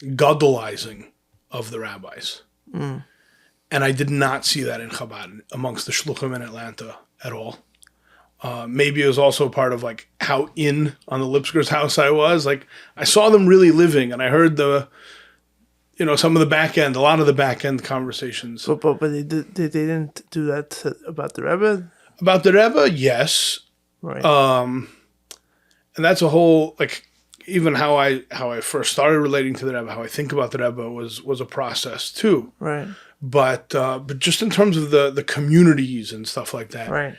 gadolizing of the rabbis. And I did not see that in Chabad amongst the shluchim in Atlanta at all. Maybe it was also part of like how in on the Lipsker's house I was. Like I saw them really living, and I heard some of a lot of the back end conversations. But they didn't do that about the Rebbe? About the Rebbe, yes. Right. And that's a whole, like, even how I first started relating to the Rebbe, how I think about the Rebbe was a process too. Right. But just in terms of the communities and stuff like that. Right.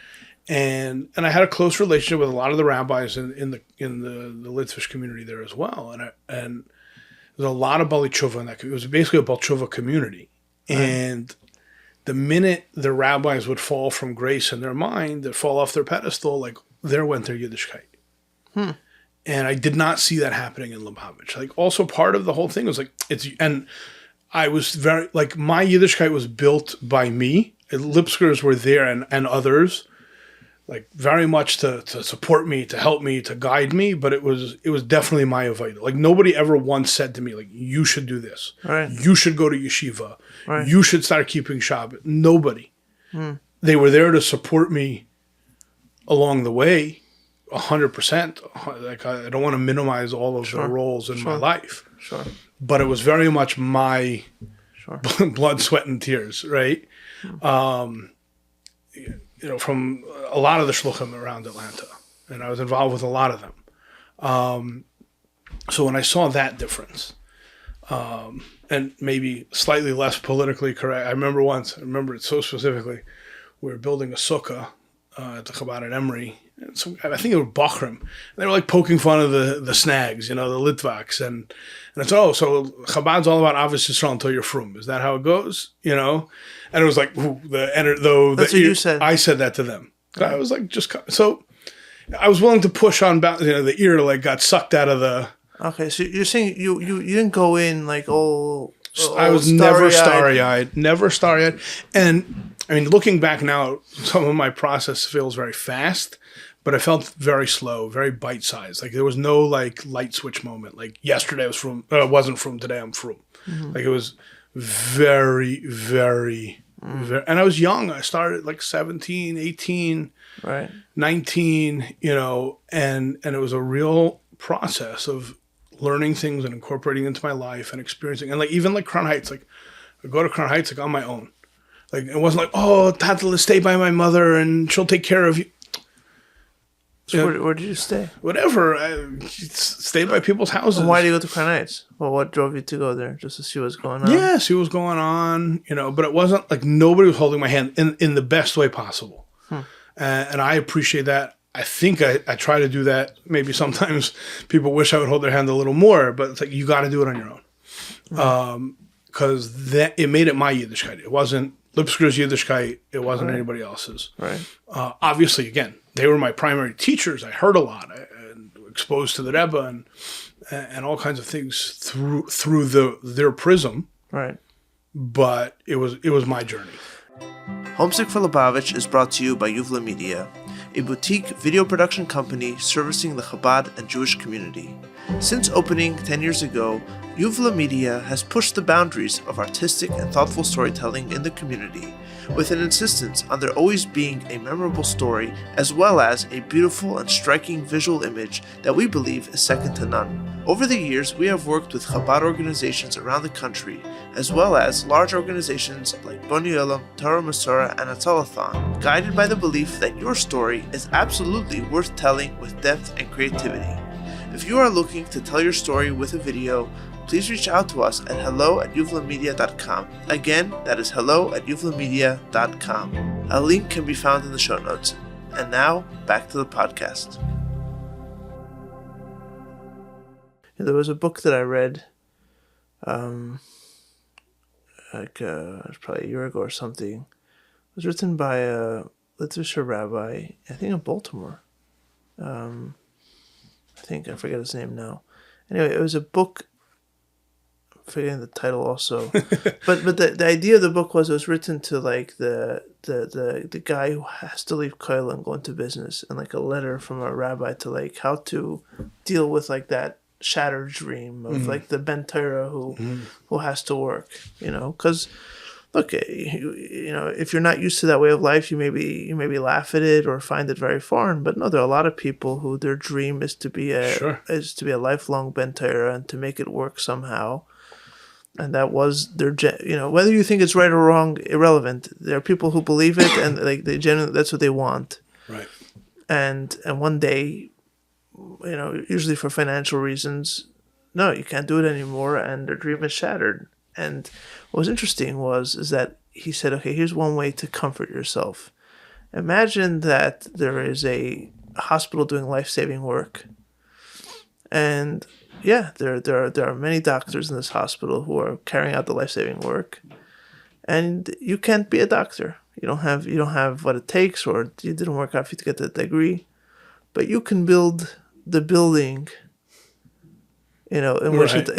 And I had a close relationship with a lot of the rabbis in the Litvish community there as well. And there's a lot of Bali Tshuva in that. It was basically a Bali Tshuva community. Right. And the minute the rabbis would fall from grace in their mind, they'd fall off their pedestal, like there went their Yiddishkeit. And I did not see that happening in Lubavitch. Like also part of the whole thing was like, and I was very, like my Yiddishkeit was built by me. Lipskers were there and others, like very much to support me, to help me, to guide me. But it was definitely my avodah. Like nobody ever once said to me, like, you should do this. Right. You should go to yeshiva. Right. You should start keeping Shabbat. Nobody. They were there to support me along the way, 100%. Like I don't want to minimize all of the roles in my life. Sure. But it was very much my blood, sweat, and tears, right? From a lot of the shluchim around Atlanta. And I was involved with a lot of them. So when I saw that difference, and maybe slightly less politically correct, I remember it so specifically, we were building a sukkah at the Chabad at Emory. And so I think it was Bachrim. They were like poking fun of the snags, the Litvaks. And I said, so Chabad's all about Avos Yisrael until you're frum. Is that how it goes? And it was like, that's what you said. I said that to them. Right. I was like, so I was willing to push on, the ear like got sucked out of the. Okay, so you're saying you didn't go in like all I was never starry-eyed. Never starry-eyed. And, I mean, looking back now, some of my process feels very fast, but I felt very slow, very bite-sized. Like, there was no, like, light switch moment. Like, yesterday I was wasn't from, today I'm from. Like, it was very, very, very... And I was young. I started, like, 17, 18, 19, and it was a real process of learning things and incorporating into my life and experiencing. And like even like Crown Heights, like I go to Crown Heights like on my own. Like, it wasn't like, oh, Tata, stay by my mother and she'll take care of you. So where did you stay? Whatever. Stay by people's houses. And why did you go to Crown Heights? Well, what drove you to go there? Just to see what's going on? Yeah, see what's going on, but it wasn't like nobody was holding my hand in the best way possible. And I appreciate that. I think I try to do that. Maybe sometimes people wish I would hold their hand a little more, but it's like, you got to do it on your own. Because it made it my Yiddishkeit. It wasn't Lipsker's Yiddishkeit. It wasn't anybody else's. Right. Obviously, again, they were my primary teachers. I heard a lot. And exposed to the Rebbe and all kinds of things through their prism. Right. But it was my journey. Homesick for Lubavitch is brought to you by Yuvla Media, a boutique video production company servicing the Chabad and Jewish community. Since opening 10 years ago, Yuvla Media has pushed the boundaries of artistic and thoughtful storytelling in the community, with an insistence on there always being a memorable story as well as a beautiful and striking visual image that we believe is second to none. Over the years, we have worked with Chabad organizations around the country, as well as large organizations like Boni Olam, Torah Masora, and Atzalathon, guided by the belief that your story is absolutely worth telling with depth and creativity. If you are looking to tell your story with a video, please reach out to us at hello@yuvlamedia.com. Again, that is hello@yuvlamedia.com. A link can be found in the show notes. And now, back to the podcast. There was a book that I read, it was probably a year ago or something. It was written by a literature rabbi, I think in Baltimore. I forget his name now. Anyway, it was a book. I'm forgetting the title also, but the idea of the book was it was written to like the guy who has to leave kollel and go into business, and like a letter from a rabbi to like how to deal with like that shattered dream of like the Ben Torah who has to work, because look, if you're not used to that way of life, you maybe laugh at it or find it very foreign. But no, there are a lot of people who their dream is to be a lifelong Ben Torah and to make it work somehow. And that was their, whether you think it's right or wrong, irrelevant. There are people who believe it, and like they genuinely, that's what they want. Right. And one day, usually for financial reasons, no, you can't do it anymore, and their dream is shattered. And what was interesting is that he said, okay, here's one way to comfort yourself. Imagine that there is a hospital doing life-saving work. And yeah, there are many doctors in this hospital who are carrying out the life-saving work. And you can't be a doctor. You don't have what it takes, or you didn't work out for you to get that degree. But you can build the building, in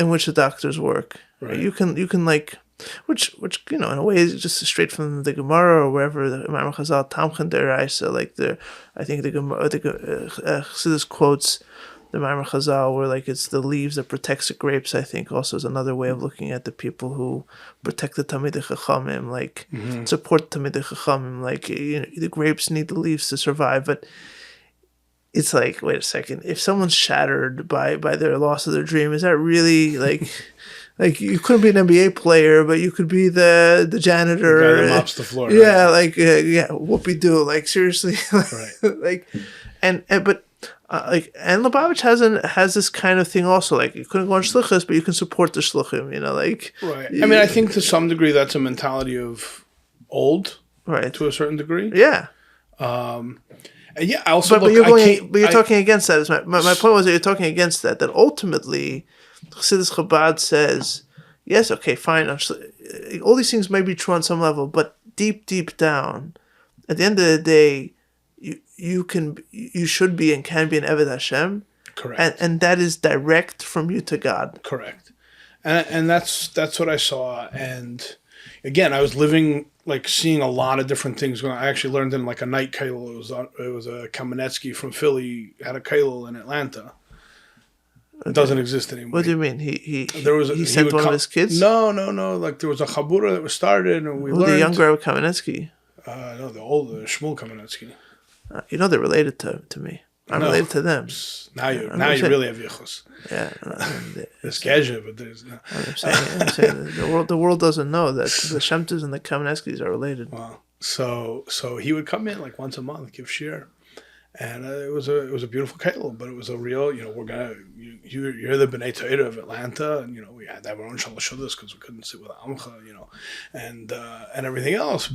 which the doctors work. Right. You can like, which in a way is just straight from the Gemara or wherever the Imam Chazal Tamchen Deraisa, like I think the Gemara, Chassidus quotes the Imam Chazal where like it's the leaves that protects the grapes. I think also is another way of looking at the people who protect the Talmidei Chachamim, like support Talmidei Chachamim, like the grapes need the leaves to survive, but. It's like, wait a second. If someone's shattered by their loss of their dream, is that really like you couldn't be an NBA player, but you could be the janitor, the guy that mops the floor? Yeah, right? Whoopie-doo. Like seriously, right? And Lubavitch has this kind of thing also. Like you couldn't go on shlichus, but you can support the shluchim. Right. I mean, I think to some degree that's a mentality of old, right? To a certain degree, yeah. Yeah, I also but you're talking against that. My point was that you're talking against that. That ultimately, Chassidus Chabad says, yes, okay, fine. All these things may be true on some level, but deep down, at the end of the day, you should be and can be an Eved Hashem. Correct. And that is direct from you to God. Correct. And that's what I saw. And again, I was living. Like seeing a lot of different things going on. I actually learned in like a night kollel. It was a Kamenetsky from Philly had a kollel in Atlanta. It doesn't exist anymore. What do you mean? He sent one of his kids? No. Like there was a chabura that was started, and we learned. The younger Kamenetsky? No, the older Shmuel Kamenetsky. They're related to me. I'm related to them. Now you really have yichus. Yeah. There's Gezha, but there's no. I'm saying the world doesn't know that the Shemtus and the Kamenetskis are related. Wow. So he would come in like once a month, give shir. And it was a beautiful kettle, but it was a real, you're the B'nai Torah of Atlanta, and we had to have our own shalashudas because we couldn't sit with Amcha, and everything else.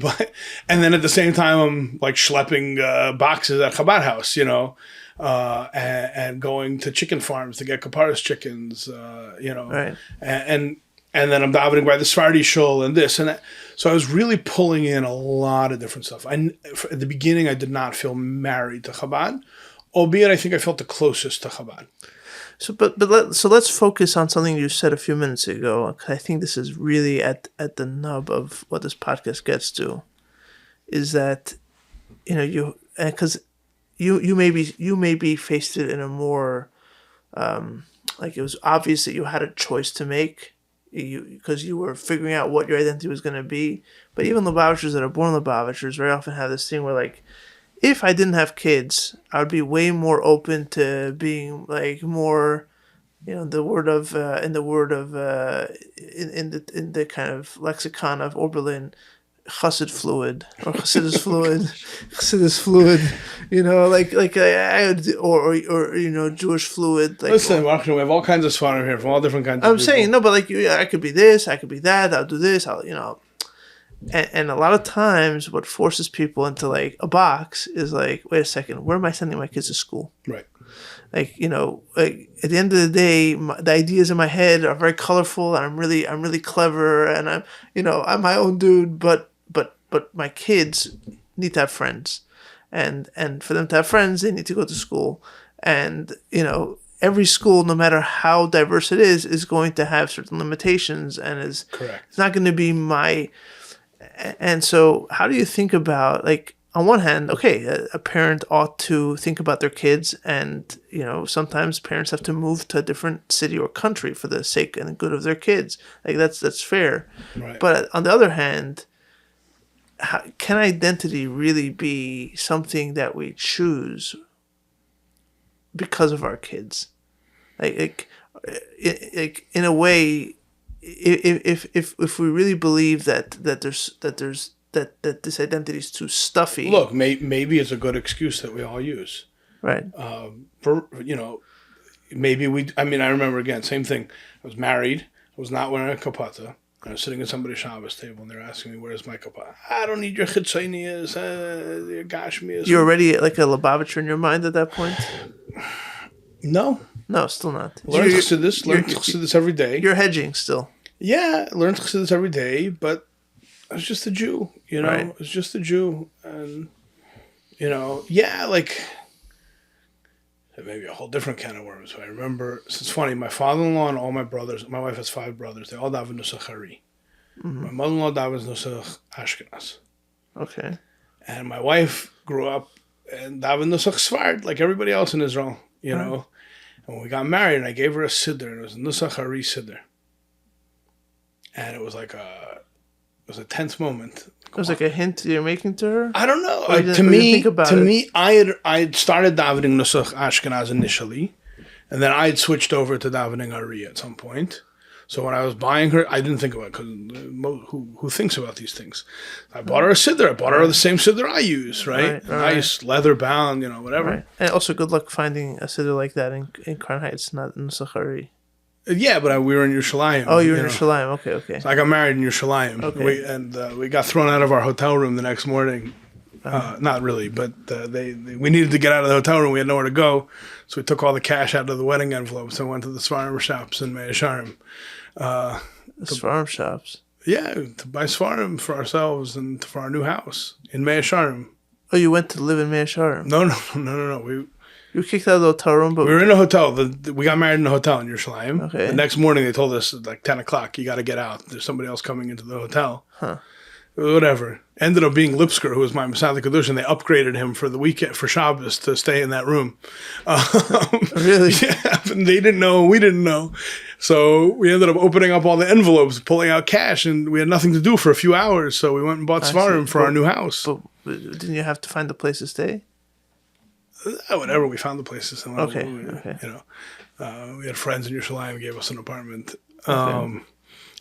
And then at the same time, I'm like schlepping boxes at Chabad House, and going to chicken farms to get kaparas chickens, Right. And then I'm davening by the Sephardi shul and this and that. So I was really pulling in a lot of different stuff. At the beginning, I did not feel married to Chabad, albeit I think I felt the closest to Chabad. So, so let's focus on something you said a few minutes ago. I think this is really at the nub of what this podcast gets to, is that, because you maybe faced it in a more, like it was obvious that you had a choice to make. Because you were figuring out what your identity was going to be. But even Lubavitchers that are born Lubavitchers very often have this thing where, like, if I didn't have kids, I would be way more open to being, like, more, in the kind of lexicon of Oberlin, chassid fluid or chassidus fluid, Jewish fluid. Like, listen, we have all kinds of svarim here from all different kinds. I'm of saying no, but like I could be this, I could be that. I'll do this. And a lot of times, what forces people into like a box is like, wait a second, where am I sending my kids to school? Right. Like like at the end of the day, the ideas in my head are very colorful, and I'm really clever, and I'm my own dude, but my kids need to have friends, and for them to have friends, they need to go to school, and every school, no matter how diverse it is going to have certain limitations, and is correct. It's not going to be my. And so, how do you think about, like, on one hand, okay, a parent ought to think about their kids, and sometimes parents have to move to a different city or country for the sake and good of their kids. Like that's fair. Right. But on the other hand, can identity really be something that we choose because of our kids? Like in a way, if we really believe that this identity is too stuffy. Look, maybe it's a good excuse that we all use. Right. Maybe we. I mean, I remember again, same thing. I was married. I was not wearing a kapata. I was sitting at somebody's Shabbos table, and they're asking me, "Where's my kapata?" I don't need your chitzonias, your gashmias. You're already like a Lubavitcher in your mind at that point. No, still not. Learn chassidus every day. You're hedging still. Yeah, learn chassidus every day, but I was just a Jew, Right. I was just a Jew, and like maybe a whole different can of worms. I remember, it's funny, my father-in-law and all my brothers, my wife has 5 brothers, they all daven nusach Hari. My mother-in-law davens nusach Ashkenaz. Okay. And my wife grew up and daven nusach Sfard, like everybody else in Israel, know. And when we got married, and I gave her a siddur, and it was a nusach Hari siddur. And it was like a tense moment. It was like a hint you're making to her? I don't know. To me, I had started davening nusach Ashkenaz initially, and then I had switched over to davening Ari at some point. So when I was buying her, I didn't think about it, because who thinks about these things? I bought her a siddur. I bought her the same siddur I use, right? Nice leather bound, whatever. Right. And also, good luck finding a siddur like that in Crown Heights, not in nusach Ari. Yeah, but we were in Yerushalayim. Oh, you were in Yerushalayim. Okay. So I got married in Yerushalayim. Okay. We got thrown out of our hotel room the next morning. Not really, but we needed to get out of the hotel room. We had nowhere to go. So we took all the cash out of the wedding envelopes and went to the Svarim shops in Mea Shearim. The Svarim shops? Yeah, to buy Svarim for ourselves and for our new house in Mea Shearim. Oh, you went to live in Mea Shearim? No. You were kicked out of the hotel room, but we were in a hotel. We got married in a hotel in Yerushalayim. Okay. The next morning, they told us at like 10 o'clock, you got to get out. There's somebody else coming into the hotel. Huh. Whatever. Ended up being Lipsker, who was my Masada Kedusha, and they upgraded him for the weekend, for Shabbos, to stay in that room. Really? Yeah, and they didn't know, we didn't know. So we ended up opening up all the envelopes, pulling out cash, and we had nothing to do for a few hours. So we went and bought Svarim for our new house. But didn't you have to find a place to stay? whatever. We found the places. And Okay. we had friends in Yerushalayim gave us an apartment. Okay.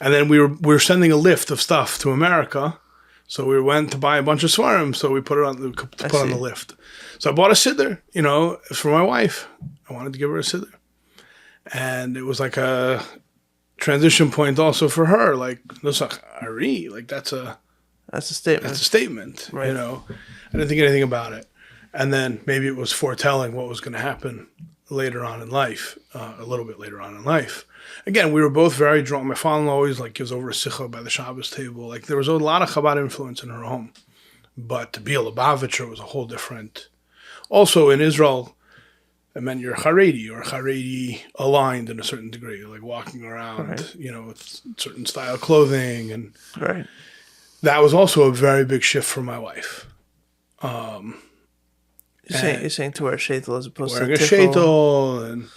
And then we were sending a lift of stuff to America. So we went to buy a bunch of svarim. So we put it on the lift. So I bought a siddur, for my wife. I wanted to give her a siddur. And it was like a transition point also for her. Like, that's a statement. That's a statement, Right. I didn't think anything about it. And then maybe it was foretelling what was going to happen later on in life, a little bit later on in life. Again, we were both very drawn. My father-in-law always gives over a sikha by the Shabbos table. Like, there was a lot of Chabad influence in her home. But to be a Lubavitcher was a whole different. Also, in Israel, it meant you're Haredi or Haredi aligned in a certain degree, like walking around, Right. With certain style clothing. And Right. that was also a very big shift for my wife. You're saying to wear a sheitel as opposed Wearing to a tiffel, sheitel and,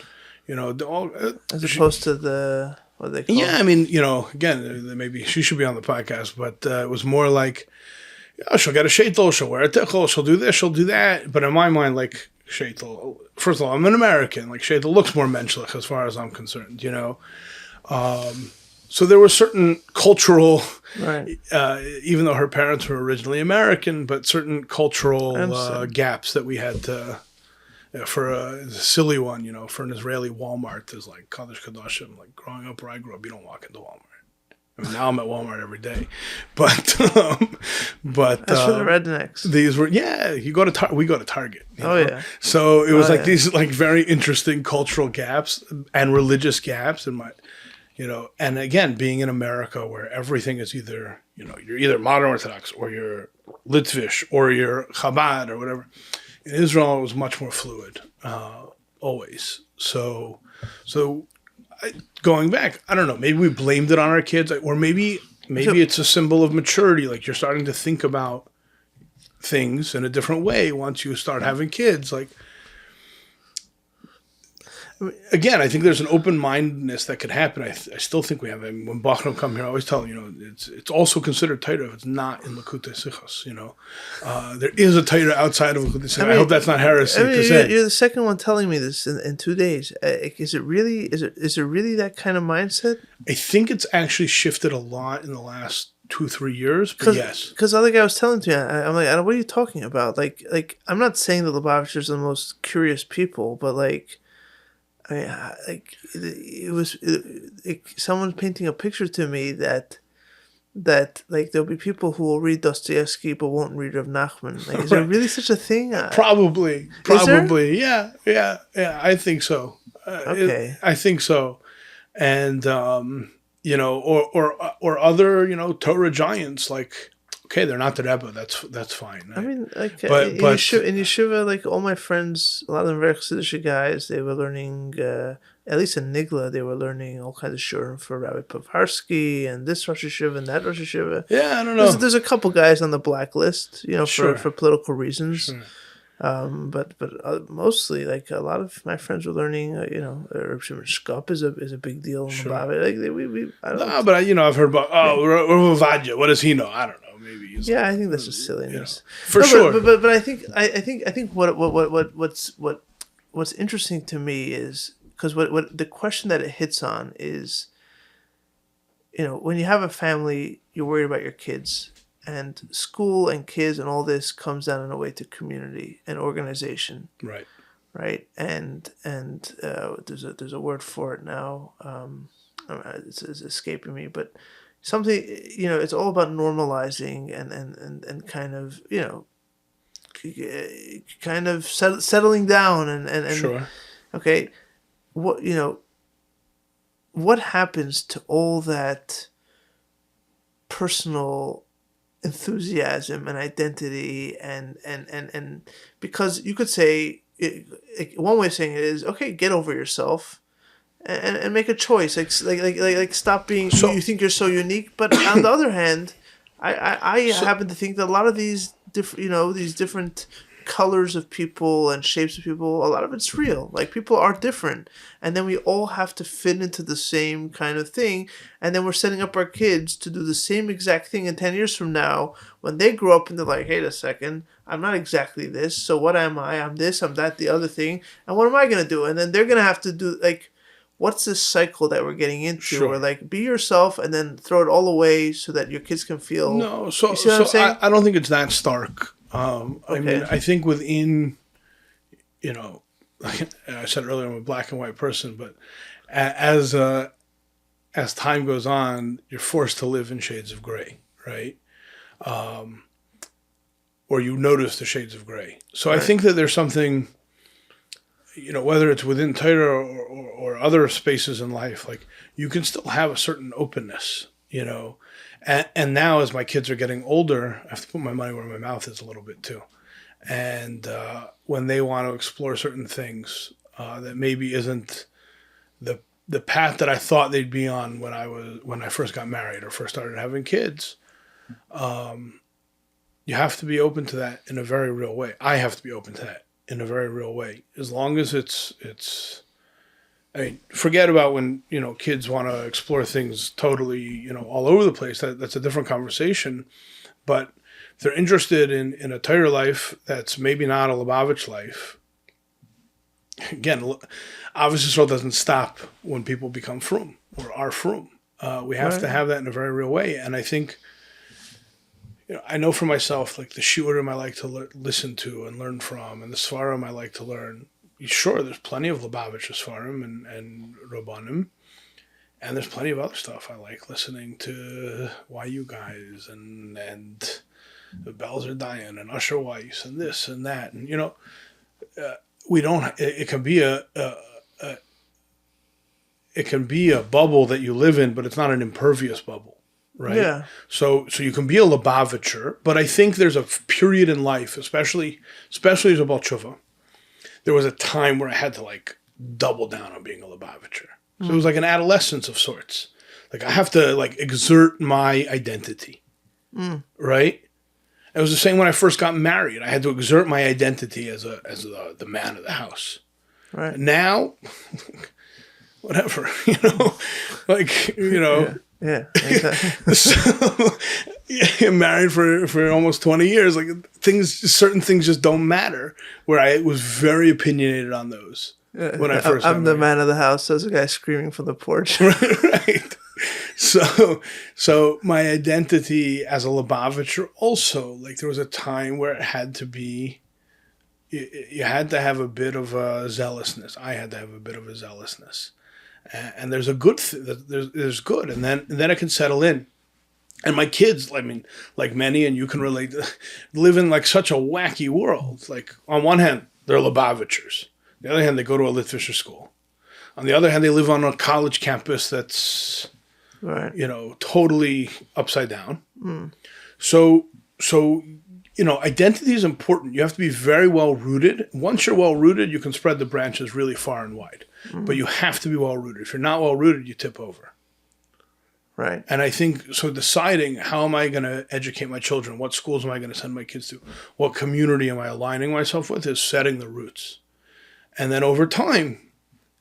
as opposed to the, what they call yeah, I mean, again, maybe she should be on the podcast, but it was more like, she'll get a sheitel, she'll wear a tichel, she'll do this, she'll do that. But in my mind, sheitel, first of all, I'm an American. Sheitel looks more menschlich as far as I'm concerned, So there were certain cultural, Right. even though her parents were originally American, but certain cultural gaps that we had to, for a silly one, for an Israeli Walmart, there's Kaddish Kadoshim. Growing up where I grew up, you don't walk into Walmart. I mean, now I'm at Walmart every day, but That's for the rednecks. These were we go to Target. Yeah. So it was these these interesting cultural gaps and religious gaps in my, and again, being in America where everything is either you're either modern Orthodox or you're Litvish or you're Chabad or whatever. In Israel, it was much more fluid, always. So. Going back, I don't know. Maybe we blamed it on our kids, or maybe it's a symbol of maturity. You're starting to think about things in a different way once you start having kids. Again, I think there's an open-mindedness that could happen. I still think we have. I mean, when Bachram come here, I always tell them, it's also considered Torah if it's not in Likutei Sichos. There is a Torah outside of Likutei Sichos. I hope that's not heresy to say. You're the second one telling me this in 2 days. Is it really that kind of mindset? I think it's actually shifted a lot in the last 2-3 years, but yes. Because the other guy was telling to me, I'm like, what are you talking about? I'm not saying that Lubavitchers are the most curious people, but I mean, it was someone painting a picture to me that there'll be people who will read Dostoevsky but won't read Rav Nachman. Is there really such a thing? Probably, yeah. I think so. Okay, I think so, and or other Torah giants okay, they're not the Rebbe. That's fine. I mean, but in Yeshiva, all my friends, a lot of them very Chassidish guys, they were learning, at least in Nigla, they were learning all kinds of shurim for Rabbi Pavarsky and this Rosh Yeshiva and that Rosh Yeshiva. Yeah, I don't know. There's a couple guys on the blacklist, Sure. for political reasons. Sure. But mostly, a lot of my friends were learning, Reb Shimon Shkop is a big deal in Sure. Lubavitch. I don't know. But I've heard about Rav Ovadia. What does he know? I don't know. Maybe he's I think that's just silliness. For sure. But I think what's interesting to me is because what the question that it hits on is, when you have a family, you're worried about your kids. And school and kids and all this comes down in a way to community and organization, right? And there's a word for it now. It's escaping me, but something it's all about normalizing and kind of settling down and Sure. Okay, what happens to all that personal enthusiasm and identity and because you could say one way of saying it is, okay, get over yourself and make a choice, stop being you think you're so unique. But on the other hand, I happen to think that a lot of these different colors of people and shapes of people, a lot of it's real. Like, people are different. And then we all have to fit into the same kind of thing. And then we're setting up our kids to do the same exact thing in 10 years from now when they grow up and they're like, "Hey, a second, I'm not exactly this. So what am I? I'm this, I'm that, the other thing. And what am I going to do?" And then they're going to have to do, like, what's this cycle that we're getting into? Sure. Where, like, be yourself and then throw it all away so that your kids can feel... No, you see what I'm saying? I don't think it's that stark. I Okay. mean, I think within, like I said earlier, I'm a black and white person, but as time goes on, you're forced to live in shades of gray, right? Or you notice the shades of gray. So Right. I think that there's something, whether it's within Torah or other spaces in life, like, you can still have a certain openness, And now, as my kids are getting older, I have to put my money where my mouth is a little bit too. And when they want to explore certain things that maybe isn't the path that I thought they'd be on when I first got married or first started having kids, you have to be open to that in a very real way. I have to be open to that in a very real way. As long as it's. I mean, forget about when, kids want to explore things totally, all over the place. That's a different conversation. But if they're interested in a Torah life that's maybe not a Lubavitch life, again, obviously Israel doesn't stop when people become frum or are frum. We have to have that in a very real way. And I think, I know for myself, like, the shiurim I like to listen to and learn from, and the svarim I like to learn. Sure, there's plenty of Lubavitcher Svarim and Rabbanim, and there's plenty of other stuff. I like listening to YU guys and the Belzer Dayan and Usher Weiss and this and that. And, we don't, it can be a bubble that you live in, but it's not an impervious bubble, right? Yeah. So you can be a Lubavitcher, but I think there's a period in life, especially as a Baal Tshuva. There was a time where I had to, like, double down on being a Lubavitcher. So it was like an adolescence of sorts. Like, I have to, like, exert my identity, right? It was the same when I first got married. I had to exert my identity as the man of the house. Right. Now, whatever, Yeah. Exactly. So, I'm married for almost 20 years. Like, certain things just don't matter. Where I was very opinionated on those when I first. I'm the man of the house. There's a guy screaming from the porch. Right. So my identity as a Lubavitcher also, like, there was a time where it had to be. You had to have a bit of a zealousness. I had to have a bit of a zealousness. And there's a good, there's good, and then it can settle in. And my kids, I mean, like many, and you can relate, live in, like, such a wacky world. Like, on one hand, they're Lubavitchers. On the other hand, they go to a Lubavitcher school. On the other hand, they live on a college campus that's, Right. Totally upside down. So identity is important. You have to be very well rooted. Once you're well rooted, you can spread the branches really far and wide. But you have to be well rooted. If you're not well rooted, you tip over. Right. And I think, so deciding, how am I going to educate my children? What schools am I going to send my kids to? What community am I aligning myself with, is setting the roots. And then over time,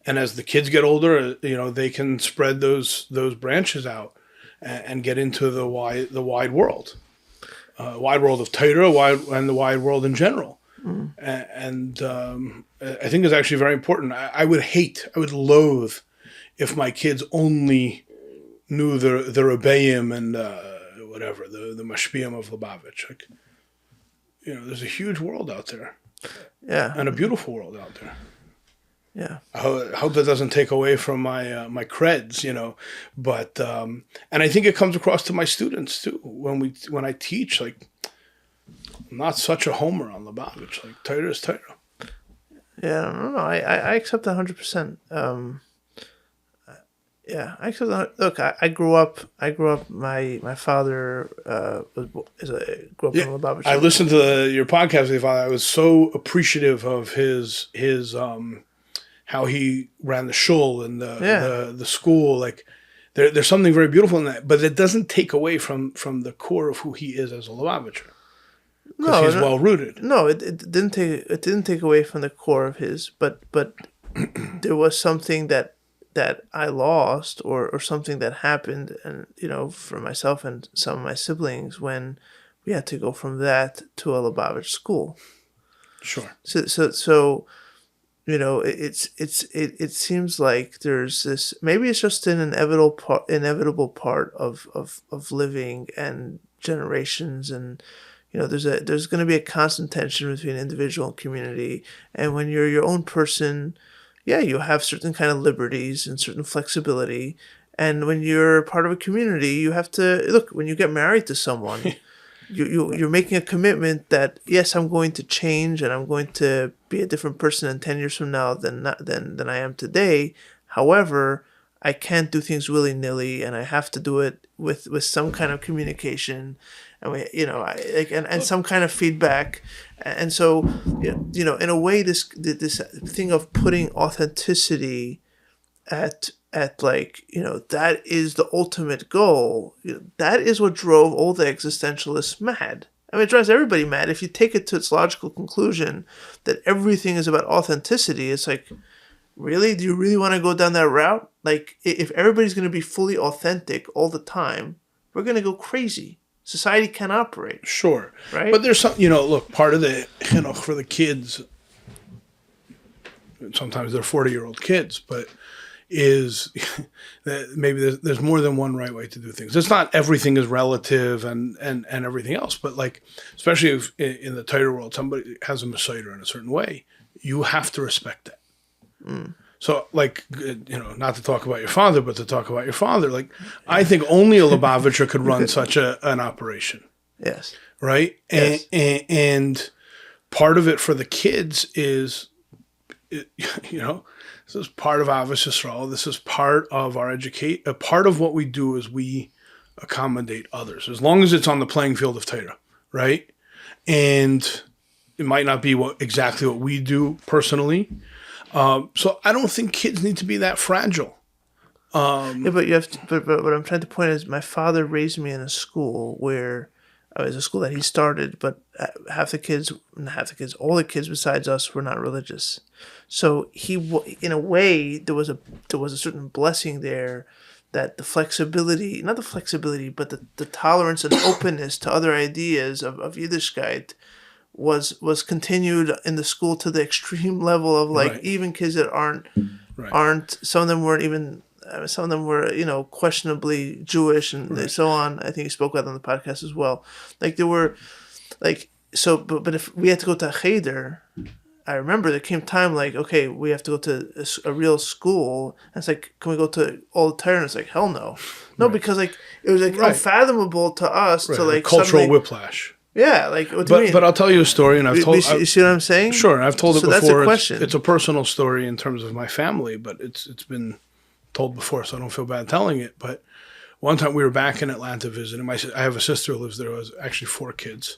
and as the kids get older, they can spread those branches out and get into the wide world. Wide world of Torah, and the wide world in general. And I think it's actually very important. I would loathe if my kids only knew the Rebbeim and whatever, the Mashpiyim of Lubavitch. Like, there's a huge world out there. Yeah. And a beautiful world out there. Yeah. I hope that doesn't take away from my creds, but and I think it comes across to my students too when I teach. Like, I'm not such a homer on Lubavitch. Like, Torah is Torah. Yeah, no, I accept that 100%. Yeah, I accept that. Look, I grew up. My father grew up in Lubavitch. I listened to your podcast with your father. I was so appreciative of his how he ran the shul and the school. Like, there's something very beautiful in that, but it doesn't take away from the core of who he is as a Lubavitcher. because he's well rooted. No, it didn't take away from the core of his, but there was something that I lost, or something that happened, and for myself and some of my siblings, when we had to go from that to a Lubavitch school. Sure. So it seems like there's this, maybe it's just an inevitable part of living and generations, and there's going to be a constant tension between individual and community. And when you're your own person, yeah, you have certain kind of liberties and certain flexibility. And when you're part of a community, you have to look. When you get married to someone, you're making a commitment that, yes, I'm going to change, and I'm going to be a different person in 10 years from now than I am today. However, I can't do things willy-nilly, and I have to do it with some kind of communication, and some kind of feedback. And so, in a way, this thing of putting authenticity at that is the ultimate goal. That is what drove all the existentialists mad. I mean, it drives everybody mad. If you take it to its logical conclusion that everything is about authenticity, it's like, really? Do you really want to go down that route? Like, if everybody's going to be fully authentic all the time, we're going to go crazy. Society can't operate. Sure. Right? But there's some, look, part of the, for the kids, sometimes they're 40-year-old kids, but is that maybe there's more than one right way to do things. It's not everything is relative and everything else, but like, especially if in the Torah world, somebody has a Messiah in a certain way, you have to respect that. Mm. So, like, not to talk about your father, but to talk about your father, like, I think only a Lubavitcher could run such an operation. Yes. Right? Yes. And part of it for the kids is, this is part of Avos Yisrael. This is part of our educate. A part of what we do is we accommodate others, as long as it's on the playing field of Torah, right? And it might not be exactly what we do personally. So I don't think kids need to be that fragile. But you have to. But what I'm trying to point is, my father raised me in a school where it was a school that he started, but all the kids besides us were not religious. So in a way, there was a certain blessing there, that the flexibility, not the flexibility, but the tolerance and openness to other ideas of Yiddishkeit was continued in the school to the extreme level of, like, right. Even kids that aren't, some of them weren't even, some of them were, questionably Jewish and so on. I think he spoke about it on the podcast as well. Like, there were, like, so, but if we had to go to a cheder, I remember there came time, like, okay, we have to go to a real school. And it's like, can we go to all the Torah? And it's like, hell no. No, because, like, it was, like, unfathomable to us to, like, cultural whiplash. Yeah, like, what do you mean? But I'll tell you a story, and I've told. You see what I'm saying? Sure, I've told it before. So that's a question. It's a personal story in terms of my family, but it's been told before, so I don't feel bad telling it. But one time we were back in Atlanta visiting. I have a sister who lives there who has actually 4 kids,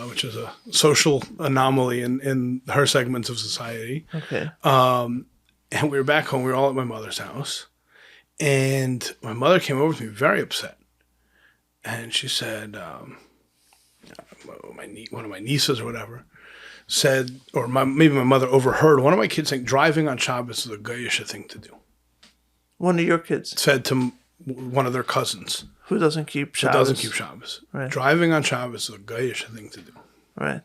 which is a social anomaly in her segments of society. Okay. And we were back home. We were all at my mother's house, and my mother came over to me very upset, and she said. One of my nieces or whatever said, or maybe my mother overheard one of my kids saying, driving on Shabbos is a goyish thing to do. One of your kids said to one of their cousins who doesn't keep Shabbos. Right. Driving on Shabbos is a goyish thing to do. Right.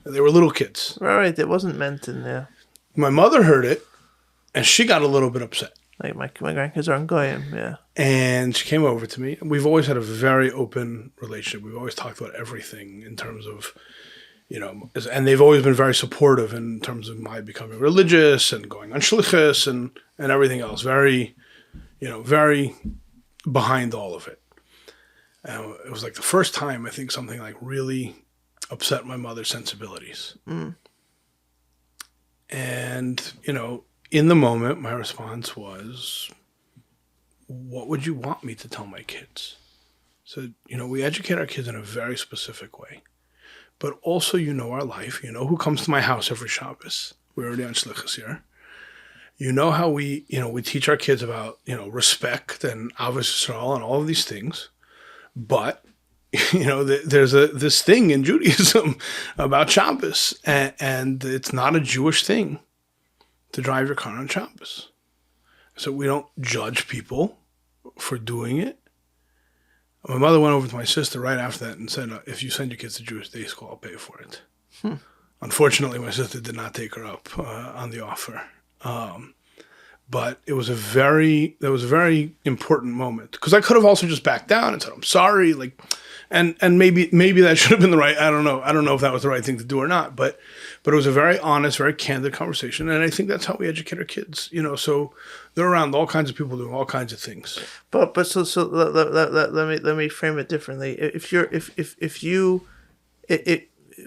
And they were little kids. Right. It wasn't meant in there. My mother heard it, and she got a little bit upset. Like, my grandkids aren't goyim, yeah. And she came over to me. We've always had a very open relationship. We've always talked about everything in terms of, and they've always been very supportive in terms of my becoming religious and going on shlichus and everything else. Very, very behind all of it. It was like the first time I think something like really upset my mother's sensibilities. Mm. And, in the moment, my response was, what would you want me to tell my kids? So, we educate our kids in a very specific way. But also, our life. You know who comes to my house every Shabbos. We're already on shlichus here. You know how we teach our kids about, respect and Avos Yisrael and all of these things. But there's this thing in Judaism about Shabbos, and it's not a Jewish thing to drive your car on Shabbos. So we don't judge people for doing it. My mother went over to my sister right after that and said, if you send your kids to Jewish day school, I'll pay for it. Unfortunately, my sister did not take her up on the offer. But it was a very important moment, because I could have also just backed down and said, I'm sorry. And maybe that should have been the right, I don't know if that was the right thing to do or not, but it was a very honest, very candid conversation. And I think that's how we educate our kids, so they're around all kinds of people doing all kinds of things. But let me frame it differently. If you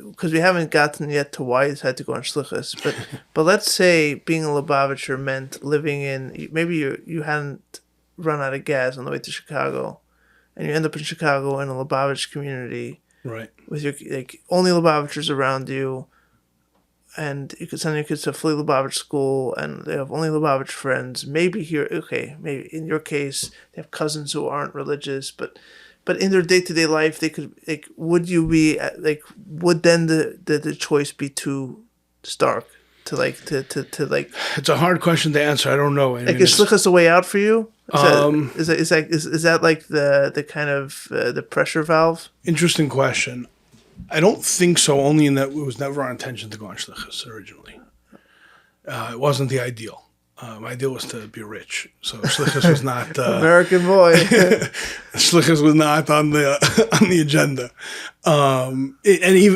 because we haven't gotten yet to why you had to go on shlichus, but let's say being a Lubavitcher meant living in, maybe you hadn't run out of gas on the way to Chicago, and you end up in Chicago in a Lubavitch community, right? With your only Lubavitchers around you, and you could send your kids to a fully Lubavitch school, and they have only Lubavitch friends. Maybe maybe in your case they have cousins who aren't religious, but in their day-to-day life, they could, would then the choice be too stark to It's a hard question to answer. I don't know. is shlichus a way out for you? Is that like the kind of the pressure valve? Interesting question. I don't think so, only in that it was never our intention to go on shlichus originally. It wasn't the ideal. My ideal was to be rich, so shlichus was not American boy. shlichus was not on the agenda. And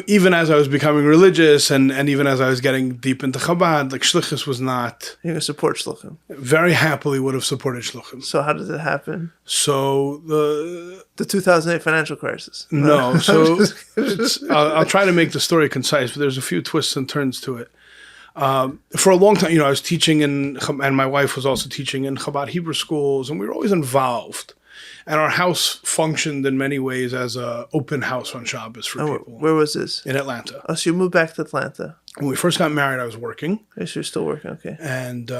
even as I was becoming religious, and even as I was getting deep into Chabad, shlichus was not. You're gonna support shluchim. Very happily would have supported shluchim. So how did it happen? So the 2008 financial crisis. No, so I'll try to make the story concise, but there's a few twists and turns to it. For a long time, I was teaching and my wife was also teaching in Chabad Hebrew schools, and we were always involved. And our house functioned in many ways as an open house on Shabbos for people. Where was this? In Atlanta. Oh, so you moved back to Atlanta. When we first got married, I was working. Okay, so you're still working, okay. And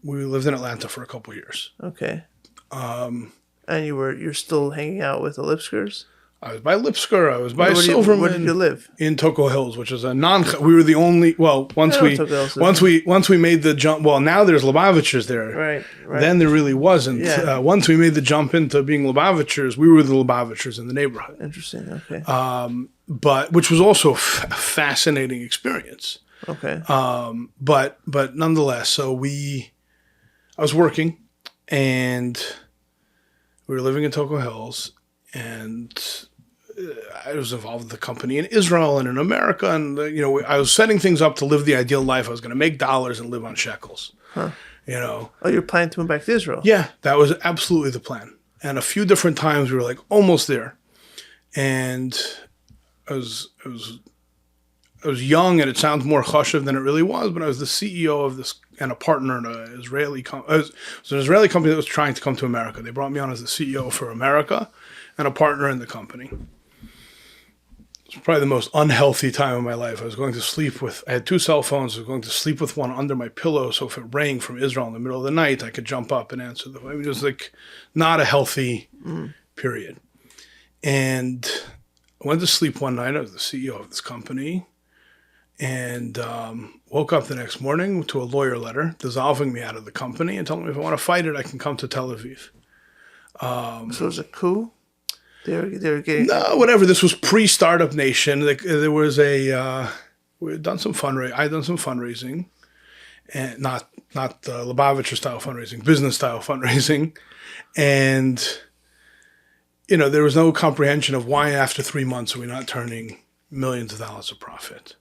we lived in Atlanta for a couple of years. Okay. And you're still hanging out with the Lipskers? I was by Lipsker. I was by Silverman. Where did you live? In Toco Hills, which is a we were the only. Well, once we made the jump. Well, now there's Lubavitchers there. Right. Then there really wasn't. Yeah. Once we made the jump into being Lubavitchers, we were the Lubavitchers in the neighborhood. Interesting. Okay. But which was also a fascinating experience. Okay. But nonetheless, so I was working, and we were living in Toco Hills, and I was involved with the company in Israel and in America, and I was setting things up to live the ideal life. I was going to make dollars and live on shekels. Huh. Oh, you're planning to move back to Israel? Yeah, that was absolutely the plan. And a few different times we were almost there, and I was young, and it sounds more chashuv than it really was. But I was the CEO of this and a partner in an Israeli company. It was an Israeli company that was trying to come to America. They brought me on as the CEO for America and a partner in the company. It was probably the most unhealthy time of my life. I was going to sleep I had two cell phones. I was going to sleep with one under my pillow, so if it rang from Israel in the middle of the night, I could jump up and answer the phone. It was not a healthy period. And I went to sleep one night. I was the CEO of this company, and woke up the next morning to a lawyer letter dissolving me out of the company and telling me if I want to fight it, I can come to Tel Aviv. So it was a coup? They were getting... No, whatever. This was pre-Startup Nation. There was we had done some fundraising. I had done some fundraising, and not Lubavitcher style fundraising, business style fundraising, and there was no comprehension of why after 3 months are we not turning millions of dollars of profit.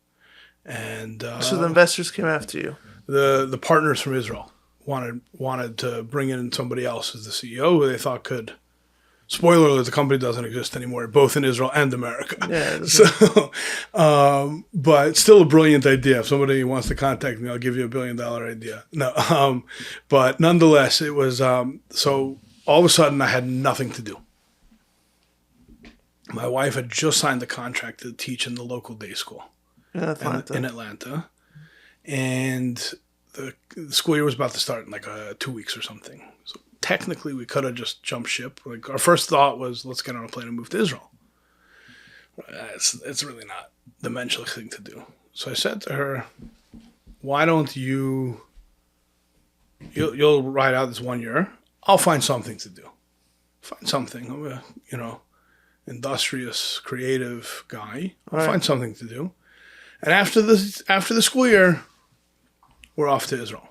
And so the investors came after you. The partners from Israel wanted to bring in somebody else as the CEO who they thought could. Spoiler alert, the company doesn't exist anymore, both in Israel and America. Yeah. So, but still a brilliant idea. If somebody wants to contact me, I'll give you $1 billion idea. No, but nonetheless, it was, so all of a sudden I had nothing to do. My wife had just signed the contract to teach in the local day school in Atlanta. And the school year was about to start in 2 weeks or something. So technically, we could have just jumped ship. Our first thought was, let's get on a plane and move to Israel. It's really not the menschlich thing to do. So I said to her, why don't you'll ride out this 1 year. I'll find something to do. Find something. I'm a, industrious, creative guy. I'll find something to do. And after the school year, we're off to Israel.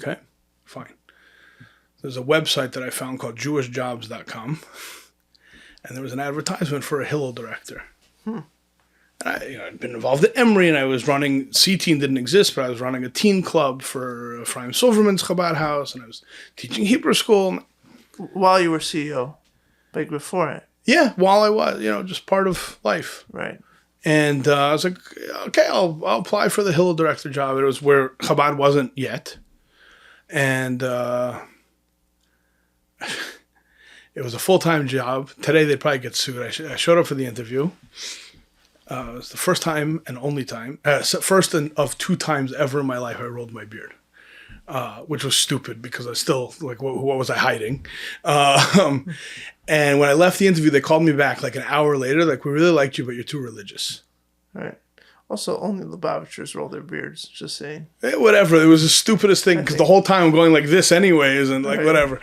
Okay? Fine. There's a website that I found called jewishjobs.com. And there was an advertisement for a Hillel director. And I'd been involved at Emory, and I was running, C-Teen didn't exist, but I was running a teen club for Ephraim Silverman's Chabad House, and I was teaching Hebrew school. While you were CEO, like before it? Yeah, while I was, just part of life. Right. And I was like, okay, I'll apply for the Hillel director job. It was where Chabad wasn't yet. And it was a full-time job. Today they'd probably get sued. I showed up for the interview. It was the first time and only time, first of 2 times ever in my life I rolled my beard, which was stupid because I was still like, what was I hiding? And when I left the interview, they called me back like an hour later, like, we really liked you, but you're too religious. Right. Also, only Lubavitchers roll their beards, just saying. Whatever. It was the stupidest thing because the whole time I'm going like this anyways and like whatever.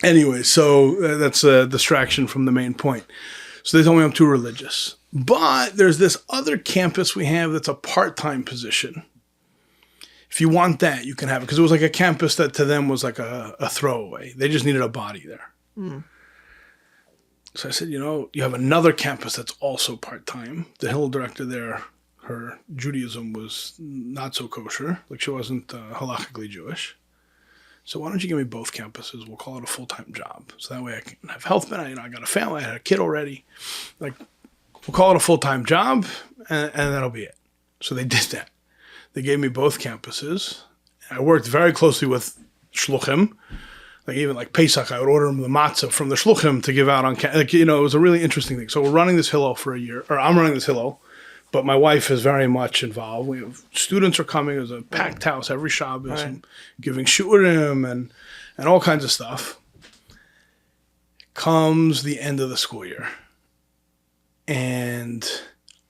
Anyway, so that's a distraction from the main point. So they told me I'm too religious. But there's this other campus we have that's a part-time position. If you want that, you can have it. Because it was like a campus that to them was like a throwaway. They just needed a body there. So I said, you have another campus that's also part-time. The Hillel director there, her Judaism was not so kosher. Like she wasn't halakhically Jewish. So why don't you give me both campuses? We'll call it a full-time job. So that way I can have health benefits. I got a family. I had a kid already. Like, we'll call it a full-time job, and that'll be it. So they did that. They gave me both campuses. I worked very closely with shluchim. Like even like Pesach, I would order them the matzah from the shluchim to give out on. It was a really interesting thing. So we're running this Hillel for a year, or I'm running this Hillel, but my wife is very much involved. We have students are coming. There's a packed house every Shabbos, and giving shiurim and all kinds of stuff. Comes the end of the school year, and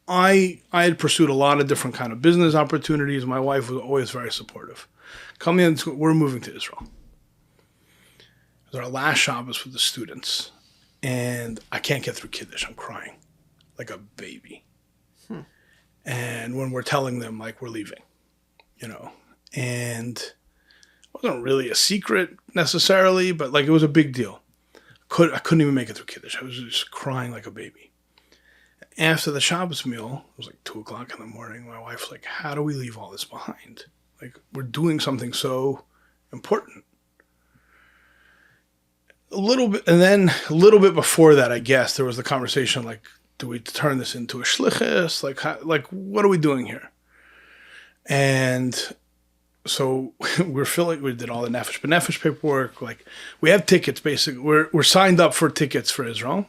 I had pursued a lot of different kind of business opportunities. My wife was always very supportive. Coming in, we're moving to Israel. It was our last Shabbos with the students, and I can't get through Kiddush. I'm crying like a baby. And when we're telling them, like, we're leaving, and it wasn't really a secret necessarily, but like it was a big deal. I couldn't even make it through Kiddush. I was just crying like a baby. After the Shabbos meal, it was like 2:00 in the morning. My wife's like, how do we leave all this behind? Like, we're doing something so important. A little bit, and then a little bit before that, I guess, there was the conversation like, do we turn this into a shlichus? Like, what are we doing here? And so we did all the nefesh b'nefesh paperwork. Like, we have tickets, basically. We're signed up for tickets for Israel.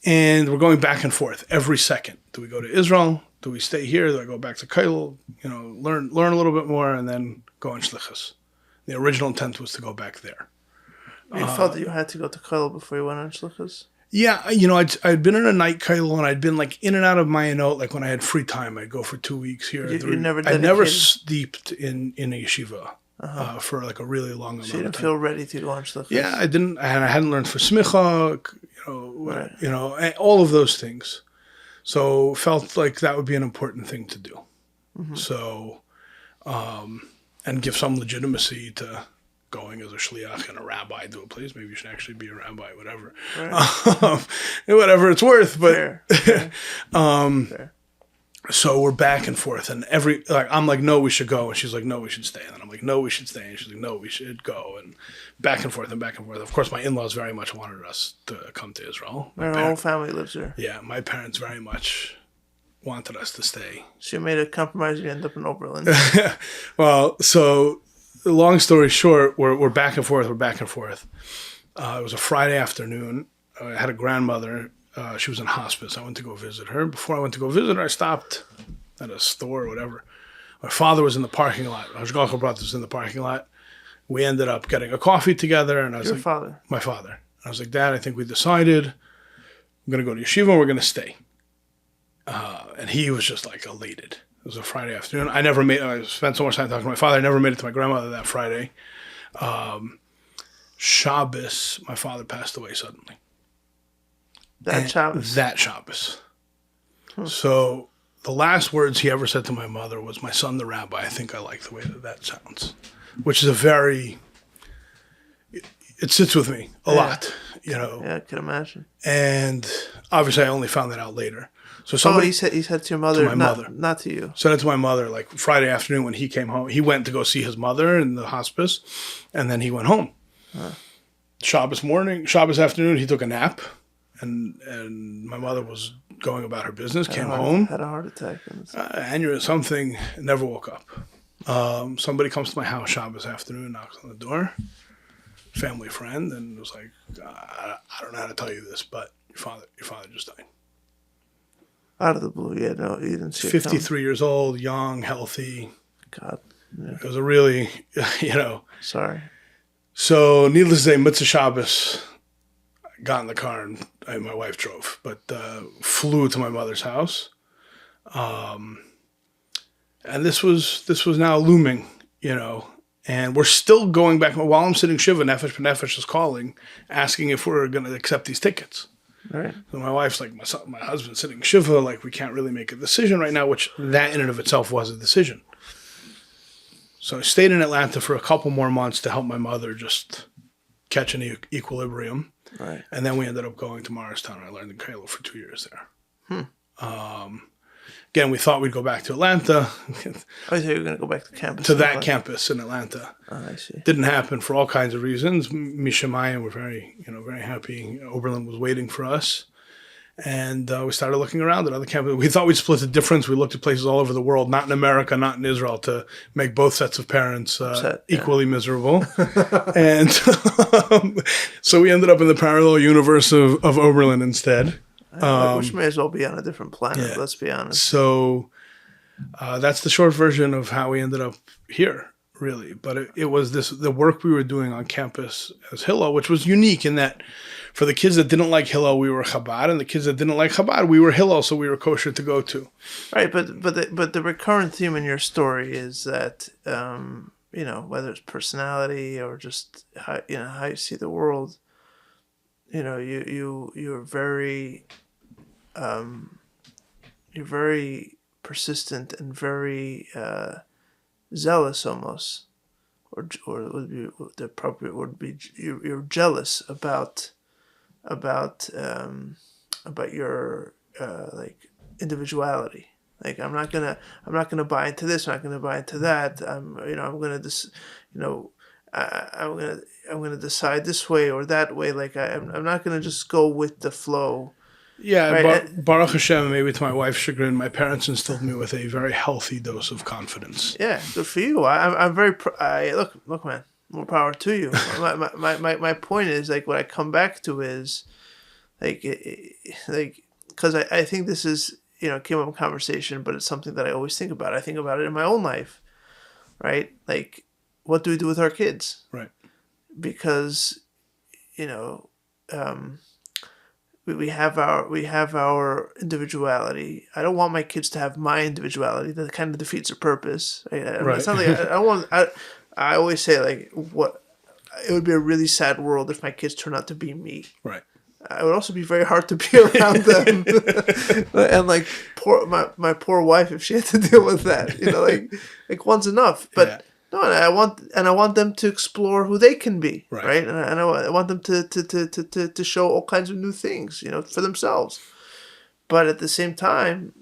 And we're going back and forth every second. Do we go to Israel? Do we stay here? Do I go back to Kailul? Learn a little bit more and then go on shlichus. The original intent was to go back there. You felt that you had to go to Kailul before you went on shlichus? Yeah, I'd been in a night Kailul, and I'd been like in and out of Marietta. Like when I had free time, I'd go for 2 weeks here. I never steeped in a yeshiva for like a really long amount of time. So you didn't feel ready to go on shlichus? Yeah, I didn't, and I hadn't learned for smicha, all of those things. So felt like that would be an important thing to do. So, and give some legitimacy to going as a shliach and a rabbi to a place. Maybe you should actually be a rabbi, whatever. Right. Whatever it's worth. But Fair. So we're back and forth, and I'm like, no, we should go, and she's like, no, we should stay, and then I'm like, no, we should stay, and she's like, no, we should go, and back and forth and back and forth. Of course, my in-laws very much wanted us to come to Israel. My whole family lives there. Yeah, my parents very much wanted us to stay. So you made a compromise. You end up in Oberlin. Well, so long story short, we're back and forth. It was a Friday afternoon. I had a grandmother. She was in hospice. I went to go visit her. Before I went to go visit her, I stopped at a store or whatever. My father was in the parking lot. Hashgacha brought us in the parking lot. We ended up getting a coffee together. And I was Your father? My father. I was like, Dad, I think we decided I'm going to go to yeshiva and we're going to stay. And he was just like elated. It was a Friday afternoon. I spent so much time talking to my father. I never made it to my grandmother that Friday. Shabbos, my father passed away suddenly. That Shabbos. That Shabbos. So the last words he ever said to my mother was, "My son, the rabbi, I think I like the way that sounds," which is it sits with me a lot, Yeah, I can imagine. And obviously I only found that out later. So he said to your mother, not to you. Said it to my mother, like Friday afternoon when he came home. He went to go see his mother in the hospice, and then he went home. Shabbos afternoon, he took a nap, and my mother was going about her business, came home. Had a heart attack. Aneurysm, something, never woke up. Somebody comes to my house Shabbos afternoon, knocks on the door, family friend, and was like, I don't know how to tell you this, but your father just died. Out of the blue, yeah, no, you didn't see it 53 years old, young, healthy. God. Yeah. It was a really, Sorry. So, needless to say, Mitzvah Shabbos, I got in the car and my wife drove, but flew to my mother's house. And this was now looming, and we're still going back. While I'm sitting Shiva, Nefesh B'Nefesh is calling, asking if we're going to accept these tickets. Right. So my wife's like, my husband's sitting Shiva, like we can't really make a decision right now, which that in and of itself was a decision. So I stayed in Atlanta for a couple more months to help my mother just catch an equilibrium. Right. And then we ended up going to Morristown. I learned in Kalo for 2 years there. Again, we thought we'd go back to Atlanta. I thought you were going to go back to campus. To that campus in Atlanta. Oh, I see. Didn't happen for all kinds of reasons. Mishamayim were very happy. Oberlin was waiting for us. And we started looking around at other campuses. We thought we'd split the difference. We looked at places all over the world, not in America, not in Israel, to make both sets of parents equally miserable. And so we ended up in the parallel universe of Oberlin instead. Which may as well be on a different planet, let's be honest. So that's the short version of how we ended up here, really. But it was the work we were doing on campus as Hillel, which was unique in that for the kids that didn't like Hillel, we were Chabad, and the kids that didn't like Chabad, we were Hillel, so we were kosher to go to. Right, but the recurrent theme in your story is that whether it's personality or just how you see the world, you're very persistent and very zealous almost, or would be the appropriate word would be you're jealous about your individuality. Like I'm not gonna buy into this. I'm not gonna buy into that. I'm gonna decide this way or that way. Like I'm not gonna just go with the flow. Yeah, right? Baruch Hashem, maybe to my wife's chagrin, my parents instilled me with a very healthy dose of confidence. Yeah, good for you. I'm very. Look, man. More power to you. My point is, like, what I come back to is, because I think this is, came up in conversation, but it's something that I always think about. I think about it in my own life, right? Like, what do we do with our kids? Right. Because, we have our individuality. I don't want my kids to have my individuality. That kind of defeats the purpose. Right. Right. It's not like I always say, like, it would be a really sad world if my kids turn out to be me. Right. It would also be very hard to be around them. And like my poor wife, if she had to deal with that, like one's enough. But no, I want them to explore who they can be. Right. And I want them to show all kinds of new things, for themselves. But at the same time,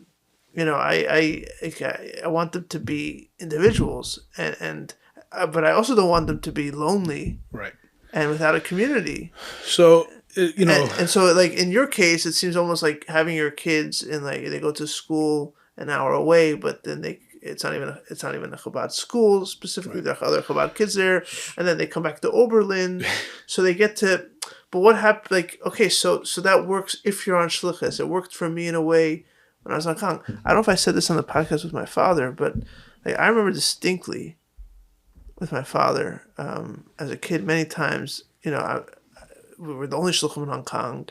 I want them to be individuals but I also don't want them to be lonely, right, and without a community. So and so, like in your case, it seems almost like having your kids and like they go to school an hour away, but then it's not even a Chabad school specifically. Right. There are other Chabad kids there, and then they come back to Oberlin, so they get to. But what happened? Like, okay, so that works if you're on shlichus. It worked for me in a way when I was on Kong. I don't know if I said this on the podcast with my father, but like I remember distinctly. With my father, as a kid, many times, we were the only shluchim in Hong Kong,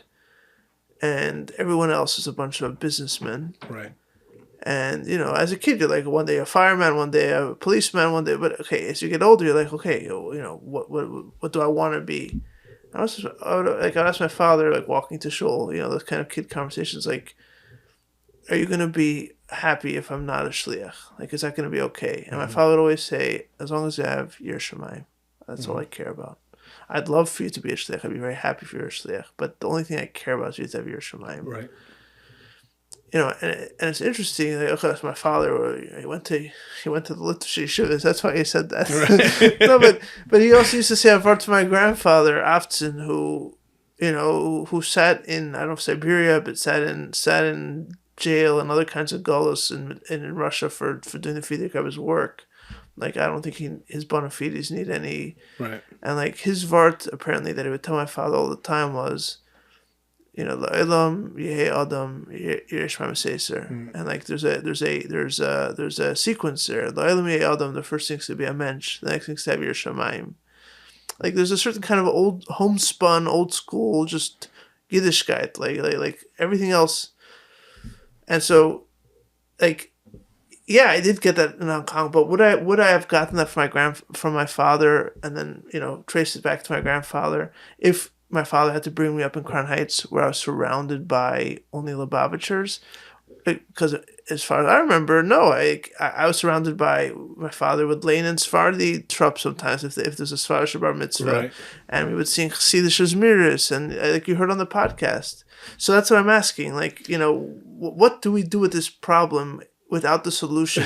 and everyone else is a bunch of businessmen. Right. And, as a kid, you're like, one day a fireman, one day a policeman, one day, but okay, as you get older, you're like, okay, what do I want to be? I would ask my father, like, walking to shul, those kind of kid conversations, like, are you going to be happy if I'm not a shliach? Like, is that going to be okay? And my father would always say, as long as you have your shemayim, that's all I care about. I'd love for you to be a shliach. I'd be very happy if you're a shliach. But the only thing I care about is you to have your shemayim. Right. And it's interesting. Like, okay, that's my father. He went to the literacy yeshivas. That's why he said that. Right. No, but he also used to say I've to my grandfather Afton, who who sat in, I don't know if Siberia, but sat in jail and other kinds of gullahs in Russia for doing the Frierdiker Rebbe's work. Like, I don't think his bona fides need any. Right. And like his vart apparently that he would tell my father all the time was, La'olam Yehei Adam Yeresh Ma'aseser. And like there's a sequence there. La'olam Yehei Adam, the first thing is to be a mensch, the next thing is to have your shamayim. Like there's a certain kind of old homespun, old school, just Yiddishkeit, like everything else. And so, like, yeah, I did get that in Hong Kong, but would I have gotten that from my father, and then trace it back to my grandfather if my father had to bring me up in Crown Heights, where I was surrounded by only Lubavitchers? Because as far as I remember, no, I was surrounded by, my father would lay in Sephardi trup sometimes if there's a Sephardi bar mitzvah, Right. and we would sing Chassidish Miris, and like you heard on the podcast. So that's what I'm asking. Like, what do we do with this problem without the solution,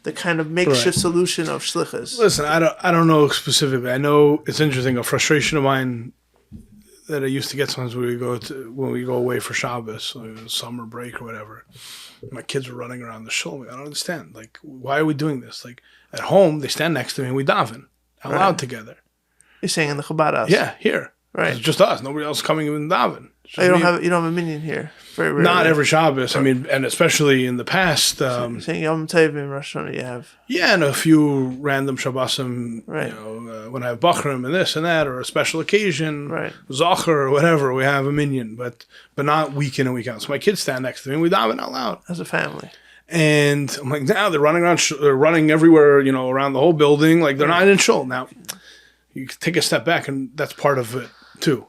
the kind of makeshift solution of shlichus? Listen, I don't know specifically. I know it's interesting. A frustration of mine that I used to get sometimes when we go away for Shabbos, like summer break or whatever. My kids were running around the shul. I don't understand. Like, why are we doing this? Like, at home, they stand next to me and we daven out loud together. You're saying in the Chabad House? Yeah, here. Right. It's just us. Nobody else coming in daven. You don't have a minion here. Very rarely. Not every Shabbos. I mean, and especially in the past. Saying Yom Tov in Rosh Hashanah, you have. Yeah, and a few random Shabbosim, Right. when I have Bachrim and this and that, or a special occasion, Right. Zocher or whatever, we have a minyan, but not week in and week out. So my kids stand next to me and we daven out loud. As a family. And I'm like, now they're running around, they're running everywhere, around the whole building. Like, they're not in shul. Now, you take a step back, and that's part of it too.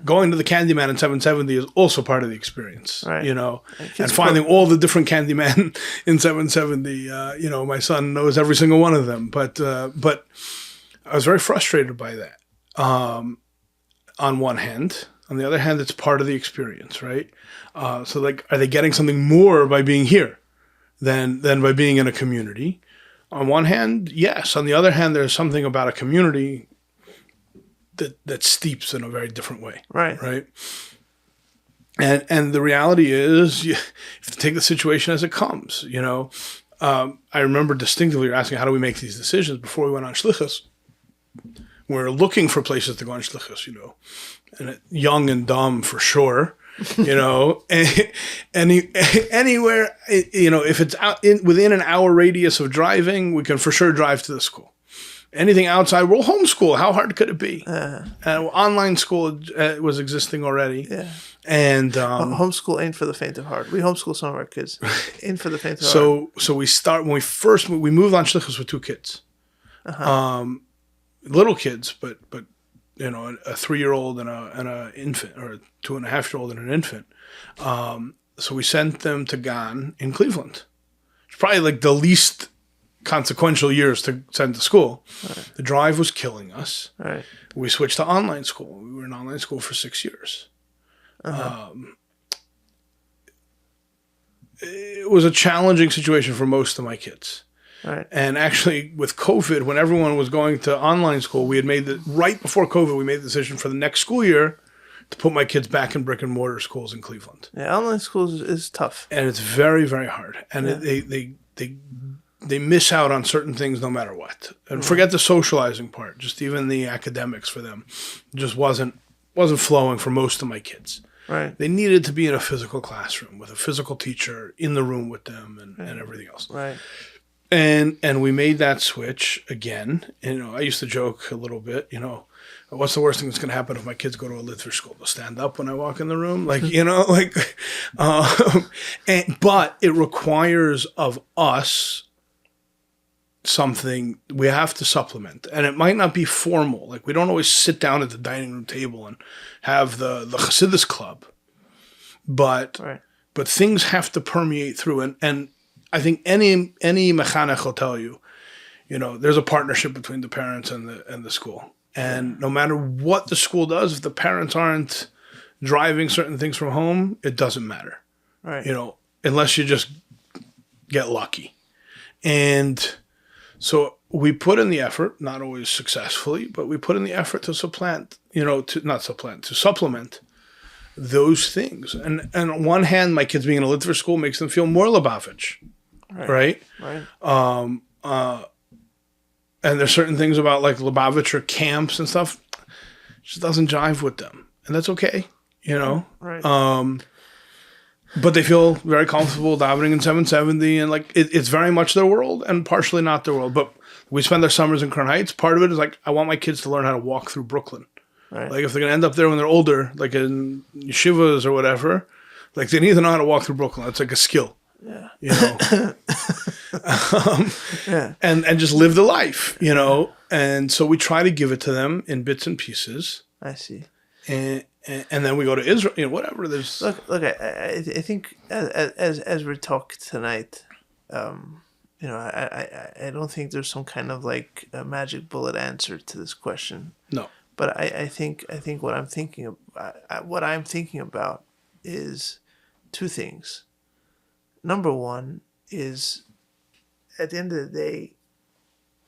Going to the Candyman in 770 is also part of the experience. Right. And finding all the different Candyman in 770. My son knows every single one of them. But I was very frustrated by that. On one hand, on the other hand, it's part of the experience, right? So, like, are they getting something more by being here than by being in a community? On one hand, yes. On the other hand, there's something about a community that steeps in a very different way. Right. And the reality is, you have to take the situation as it comes. I remember distinctly you're asking, how do we make these decisions before we went on shlichus? We're looking for places to go on shlichus, and young and dumb for sure. Anywhere, if it's within an hour radius of driving, we can for sure drive to the school. Anything outside, we'll homeschool. How hard could it be? Online school was existing already. Yeah. And homeschool ain't for the faint of heart. We homeschool some of our kids. Ain't for the faint of heart. So we moved on shlichus with 2 kids. Little kids, but a 3-year-old and a infant, or a 2.5-year-old and an infant. So we sent them to Gan in Cleveland. It's probably like the least consequential years to send to school. Right. The drive was killing us. Right. We switched to online school. We were in online school for 6 years. It was a challenging situation for most of my kids. Right. And actually, with COVID, when everyone was going to online school, right before COVID, we made the decision for the next school year to put my kids back in brick and mortar schools in Cleveland. Yeah, online schools is tough. And it's very, very hard. And they miss out on certain things no matter what. And forget the socializing part, just even the academics for them just wasn't flowing for most of my kids. Right. They needed to be in a physical classroom with a physical teacher in the room with them and everything else. Right. And we made that switch again. And, I used to joke a little bit, what's the worst thing that's going to happen if my kids go to a Litvish school? They'll stand up when I walk in the room. But it requires of us something we have to supplement. And it might not be formal. Like, we don't always sit down at the dining room table and have the Chassidus club. But things have to permeate through. And I think any mechanech will tell you, there's a partnership between the parents and the school. And no matter what the school does, if the parents aren't driving certain things from home, it doesn't matter. Right. Unless you just get lucky. And so we put in the effort, not always successfully, but we put in the effort to supplement those things. And on one hand, my kids being in a Litvish school makes them feel more Lubavitch. Right. And there's certain things about like Lubavitcher camps and stuff just doesn't jive with them, and that's okay, Right. But they feel very comfortable davening in 770, and like it's very much their world and partially not their world. But we spend their summers in Crown Heights. Part of it is like I want my kids to learn how to walk through Brooklyn. Right. Like if they're gonna end up there when they're older, like in yeshivas or whatever, like they need to know how to walk through Brooklyn. It's like a skill. Yeah. And just live the life, And so we try to give it to them in bits and pieces. I see. And then we go to Israel, whatever. There's look. I think as we talk tonight, I don't think there's some kind of like a magic bullet answer to this question. No. But I think what I'm thinking about is two things. Number one is, at the end of the day,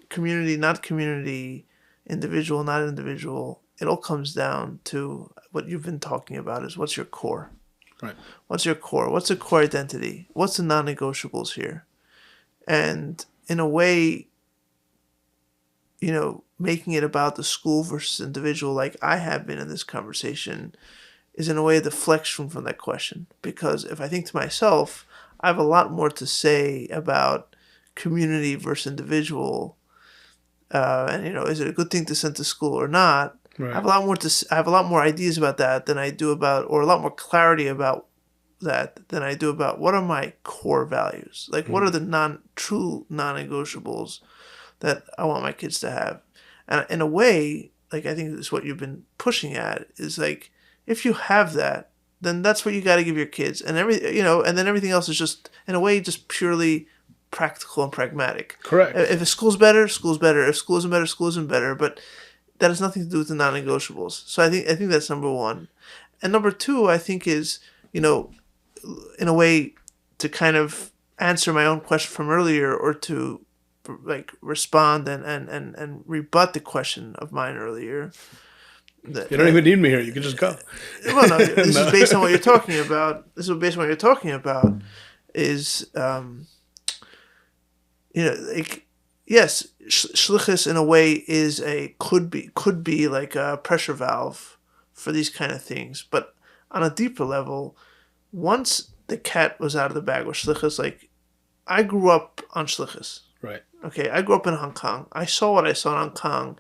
community, not community, individual, not individual. It all comes down to what you've been talking about is what's your core? Right. What's your core? What's the core identity? What's the non-negotiables here? And in a way, making it about the school versus individual, like I have been in this conversation, is in a way a deflection from that question. Because if I think to myself, I have a lot more to say about community versus individual, and is it a good thing to send to school or not? Right. I have a lot more ideas about that than I do about, or a lot more clarity about that than I do about what are my core values. Like what are the true non-negotiables that I want my kids to have? And in a way, like I think this is what you've been pushing at, is like if you have that, then that's what you got to give your kids, and and then everything else is just in a way just purely practical and pragmatic. Correct. If school's better, school's better. If school isn't better, school isn't better. But that has nothing to do with the non-negotiables. So I think that's number one, and number two, I think is in a way to kind of answer my own question from earlier, or to like respond and rebut the question of mine earlier. You don't even need me here. You can just go. Well, no, this is based on what you're talking about. Is, like, yes, shlichus in a way is could be like a pressure valve for these kind of things. But on a deeper level, once the cat was out of the bag with shlichus, like I grew up on shlichus. Right. Okay, I grew up in Hong Kong. I saw what I saw in Hong Kong.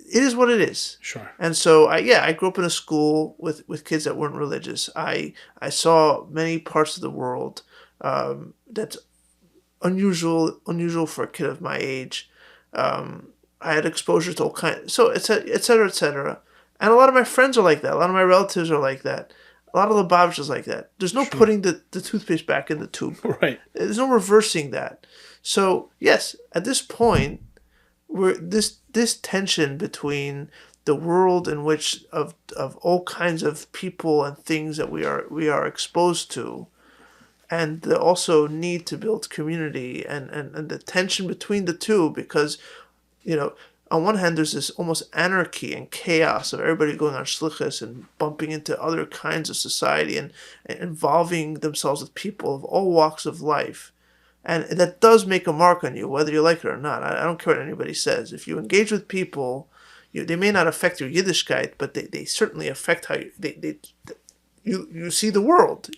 It is what it is. Sure. And so I grew up in a school with kids that weren't religious. I saw many parts of the world that's unusual for a kid of my age. I had exposure to all kinds, so et cetera, et cetera. And a lot of my friends are like that. A lot of my relatives are like that. A lot of Lubavitchers is like that. There's no putting the toothpaste back in the tube. Right. There's no reversing that. So yes, at this point, this tension between the world in which of all kinds of people and things that we are exposed to, and the also need to build community, and the tension between the two, because on one hand there's this almost anarchy and chaos of everybody going on shlichus and bumping into other kinds of society and involving themselves with people of all walks of life. And that does make a mark on you, whether you like it or not. I don't care what anybody says. If you engage with people, they may not affect your Yiddishkeit, but they certainly affect how you see the world.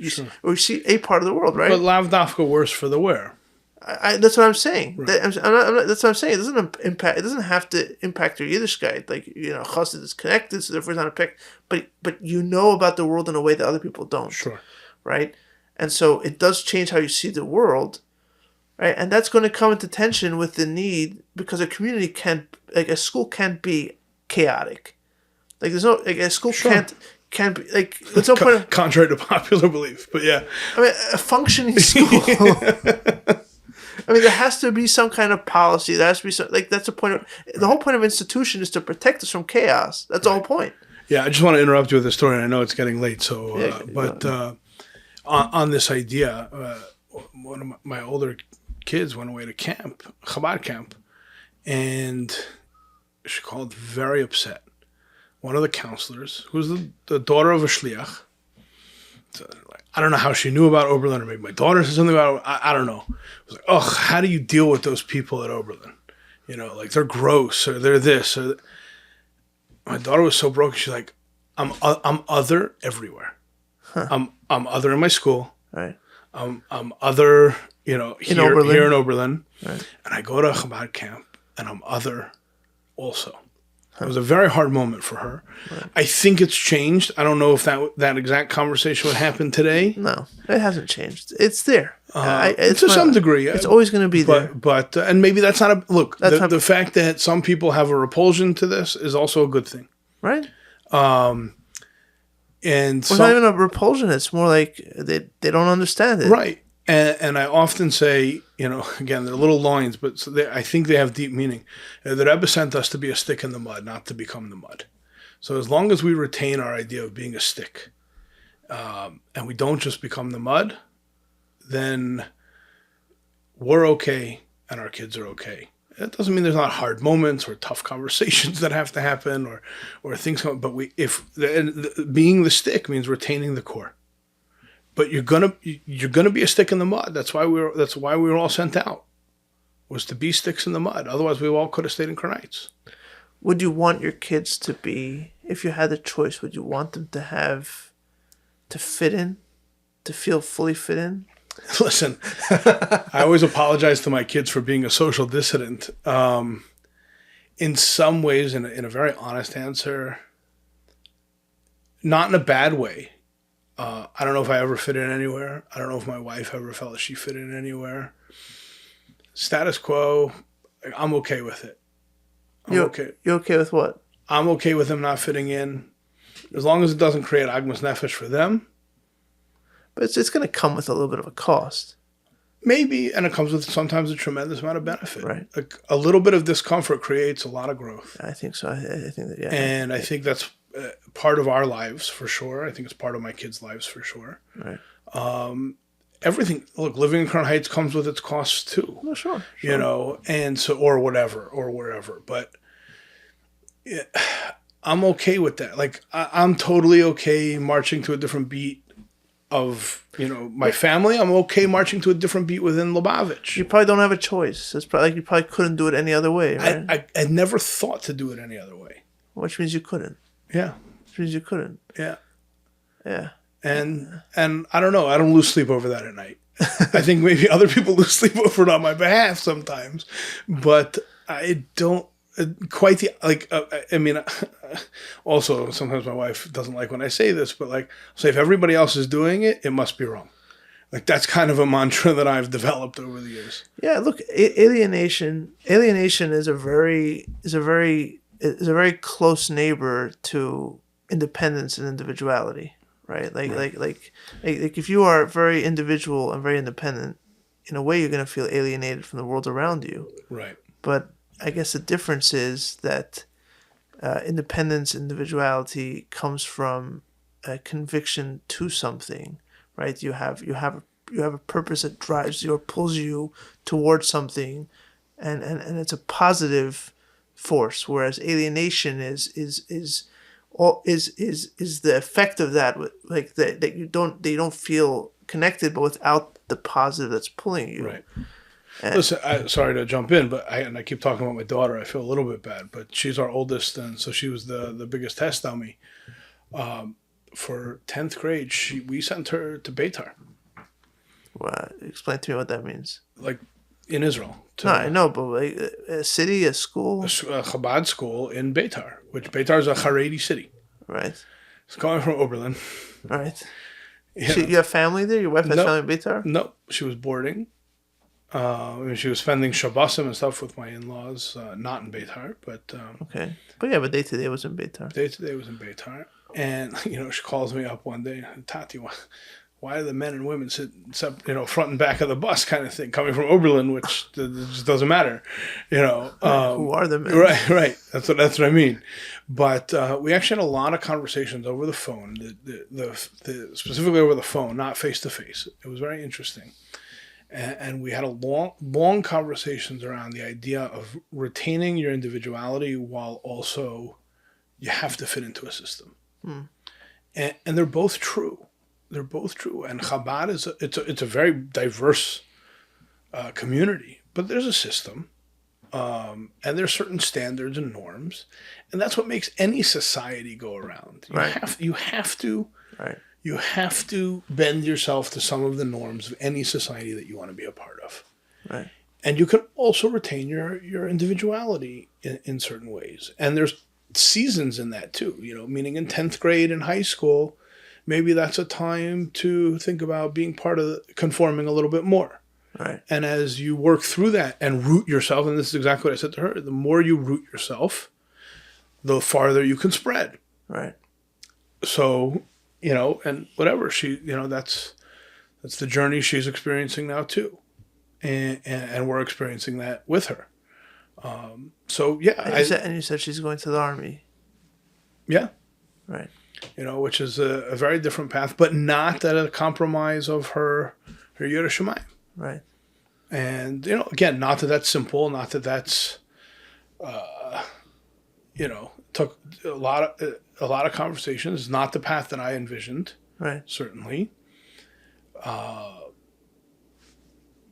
Or you see a part of the world, right? But lav dafka worse for the wear. That's what I'm saying. Right. That's what I'm saying. It doesn't impact. It doesn't have to impact your Yiddishkeit. Like Chassid is connected, so therefore it's not impact. But you know about the world in a way that other people don't. Sure. Right, and so it does change how you see the world. Right, and that's going to come into tension with the need because a community a school can't be chaotic. Like there's no a school Sure. can't be like there's no point of, Contrary to popular belief, but yeah. I mean, a functioning school. I mean, there has to be some kind of policy. There has to be some, like, that's the point of, the whole point of institution is to protect us from chaos. That's the whole point. Yeah, I just want to interrupt you with a story, and I know it's getting late, so, Yeah, on this idea, one of my older kids went away to camp, Chabad camp, and she called very upset. One of the counselors, who was the daughter of a shliach, so, like, I don't know how she knew about Oberlin, or maybe my daughter said something about it. I don't know. It was like, oh, how do you deal with those people at Oberlin? Like they're gross, or they're this, or that. My daughter was so broken. She's like, I'm other everywhere. I'm other in my school. right. I'm other, here in Oberlin. Right. And I go to Chabad camp, and I'm other also. It was a very hard moment for her. Right. I think it's changed. I don't know if that exact conversation would happen today. No, it hasn't changed. It's there. To some degree. It's always going to be there. But and maybe that's not a... Look, the fact that some people have a repulsion to this is also a good thing. Right. And it's not even a repulsion. It's more like they don't understand it. Right. And I often say, again, they're little lines, but I think they have deep meaning. The Rebbe sent us to be a stick in the mud, not to become the mud. So as long as we retain our idea of being a stick, and we don't just become the mud, then we're okay and our kids are okay. It doesn't mean there's not hard moments or tough conversations that have to happen or things come, but being the stick means retaining the core. But you're gonna be a stick in the mud. That's why we were all sent out, was to be sticks in the mud. Otherwise, we all could have stayed in Kernites. Would you want your kids to be, if you had the choice, would you want them to fit in, to feel fully fit in? Listen, I always apologize to my kids for being a social dissident. In some ways, in a very honest answer, not in a bad way. I don't know if I ever fit in anywhere. I don't know if my wife ever felt she fit in anywhere. Status quo, I'm okay with it. Okay. You're okay with what? I'm okay with them not fitting in, as long as it doesn't create agmas nefesh for them. But it's going to come with a little bit of a cost. Maybe, and it comes with sometimes a tremendous amount of benefit. Right. Like a little bit of discomfort creates a lot of growth. I think so. I think that, yeah. And I think that's part of our lives for sure. I think it's part of my kids' lives for sure. Right. Everything. Look, living in Crown Heights comes with its costs too. Well, sure. And so or whatever or wherever. But I'm okay with that. Like I'm totally okay marching to a different beat of my family. I'm okay marching to a different beat within Lubavitcher. You probably don't have a choice. It's probably like you probably couldn't do it any other way, right? I never thought to do it any other way. Which means you couldn't. Yeah. Which means you couldn't. Yeah. Yeah. And I don't know. I don't lose sleep over that at night. I think maybe other people lose sleep over it on my behalf sometimes, but I don't quite also sometimes my wife doesn't like when I say this, but like, say if everybody else is doing it, it must be wrong. Like that's kind of a mantra that I've developed over the years. Yeah. Look, alienation is a very close neighbor to independence and individuality. Right? Like if you are very individual and very independent, in a way you're going to feel alienated from the world around you. Right. But I guess the difference is that independence, individuality comes from a conviction to something, right? You have a purpose that drives you or pulls you towards something, and it's a positive force. Whereas alienation is the effect of that, like that you don't feel connected, but without the positive that's pulling you. Right. Listen, sorry to jump in, but I keep talking about my daughter. I feel a little bit bad, but she's our oldest, and so she was the biggest test on me. For 10th grade, we sent her to Beitar. Well, explain to me what that means. Like in Israel. No, I know, but like a city, a school, a Chabad school in Beitar, which Beitar is a Haredi city. right? It's coming from Oberlin. Right. Yeah. You have family there? Your wife has family in Beitar? No, she was boarding. She was spending Shabbosim and stuff with my in-laws, not in Beitar, but Okay. But day-to-day was in Beitar. Day-to-day was in Beitar. And, she calls me up one day, Tati, why do the men and women sit front and back of the bus kind of thing, coming from Oberlin, which just doesn't matter, Who are the men? Right. That's what I mean. But we actually had a lot of conversations over the phone, specifically over the phone, not face-to-face. It was very interesting. And we had a long conversations around the idea of retaining your individuality while also you have to fit into a system. And they're both true. They're both true. And Chabad it's a very diverse community, but there's a system, and there's certain standards and norms, and that's what makes any society go around. You have to. Right. You have to bend yourself to some of the norms of any society that you want to be a part of. Right. And you can also retain your individuality in certain ways. And there's seasons in that too, meaning in 10th grade in high school, maybe that's a time to think about being part of conforming a little bit more. Right. And as you work through that and root yourself, and this is exactly what I said to her, the more you root yourself, the farther you can spread. Right. So, and whatever she, that's the journey she's experiencing now too, and we're experiencing that with her. So yeah, and you said she's going to the army. Yeah, right. Which is a very different path, but not at a compromise of her Yiras Shamayim. Right. And again, not that that's simple, not that that's, took a lot of conversations. Not the path that I envisioned, right? Certainly, but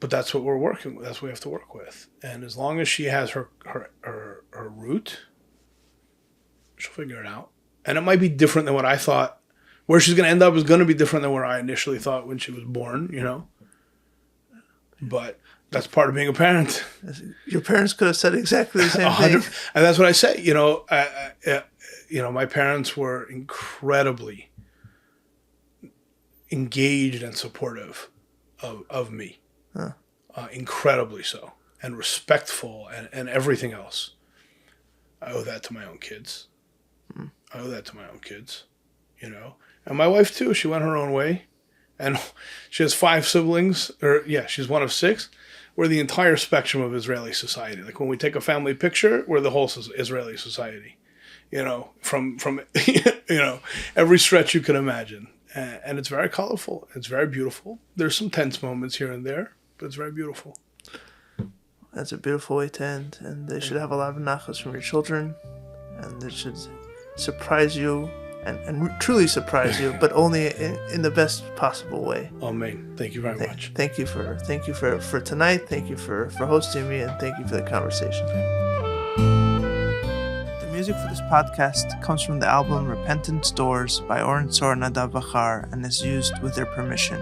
that's what we're working with. That's what we have to work with. And as long as she has her root, she'll figure it out. And it might be different than what I thought. Where she's going to end up is going to be different than where I initially thought when she was born. But that's part of being a parent. Your parents could have said exactly the same thing. And that's what I say. My parents were incredibly engaged and supportive of me. Huh. Incredibly so. And respectful and everything else. I owe that to my own kids. I owe that to my own kids. And my wife too, she went her own way. And she has 5 siblings, she's one of 6. We're the entire spectrum of Israeli society. Like when we take a family picture, we're the whole Israeli society. From every stretch you can imagine. And it's very colorful. It's very beautiful. There's some tense moments here and there, but it's very beautiful. That's a beautiful way to end. And they should have a lot of nachas from your children. And they should surprise you and truly surprise you, but only in the best possible way. Amen. Thank you very much. Thank you for tonight. Thank you for hosting me, and thank you for the conversation. The music for this podcast comes from the album Repentance Doors by Oren Sor Nadav Vachar and is used with their permission.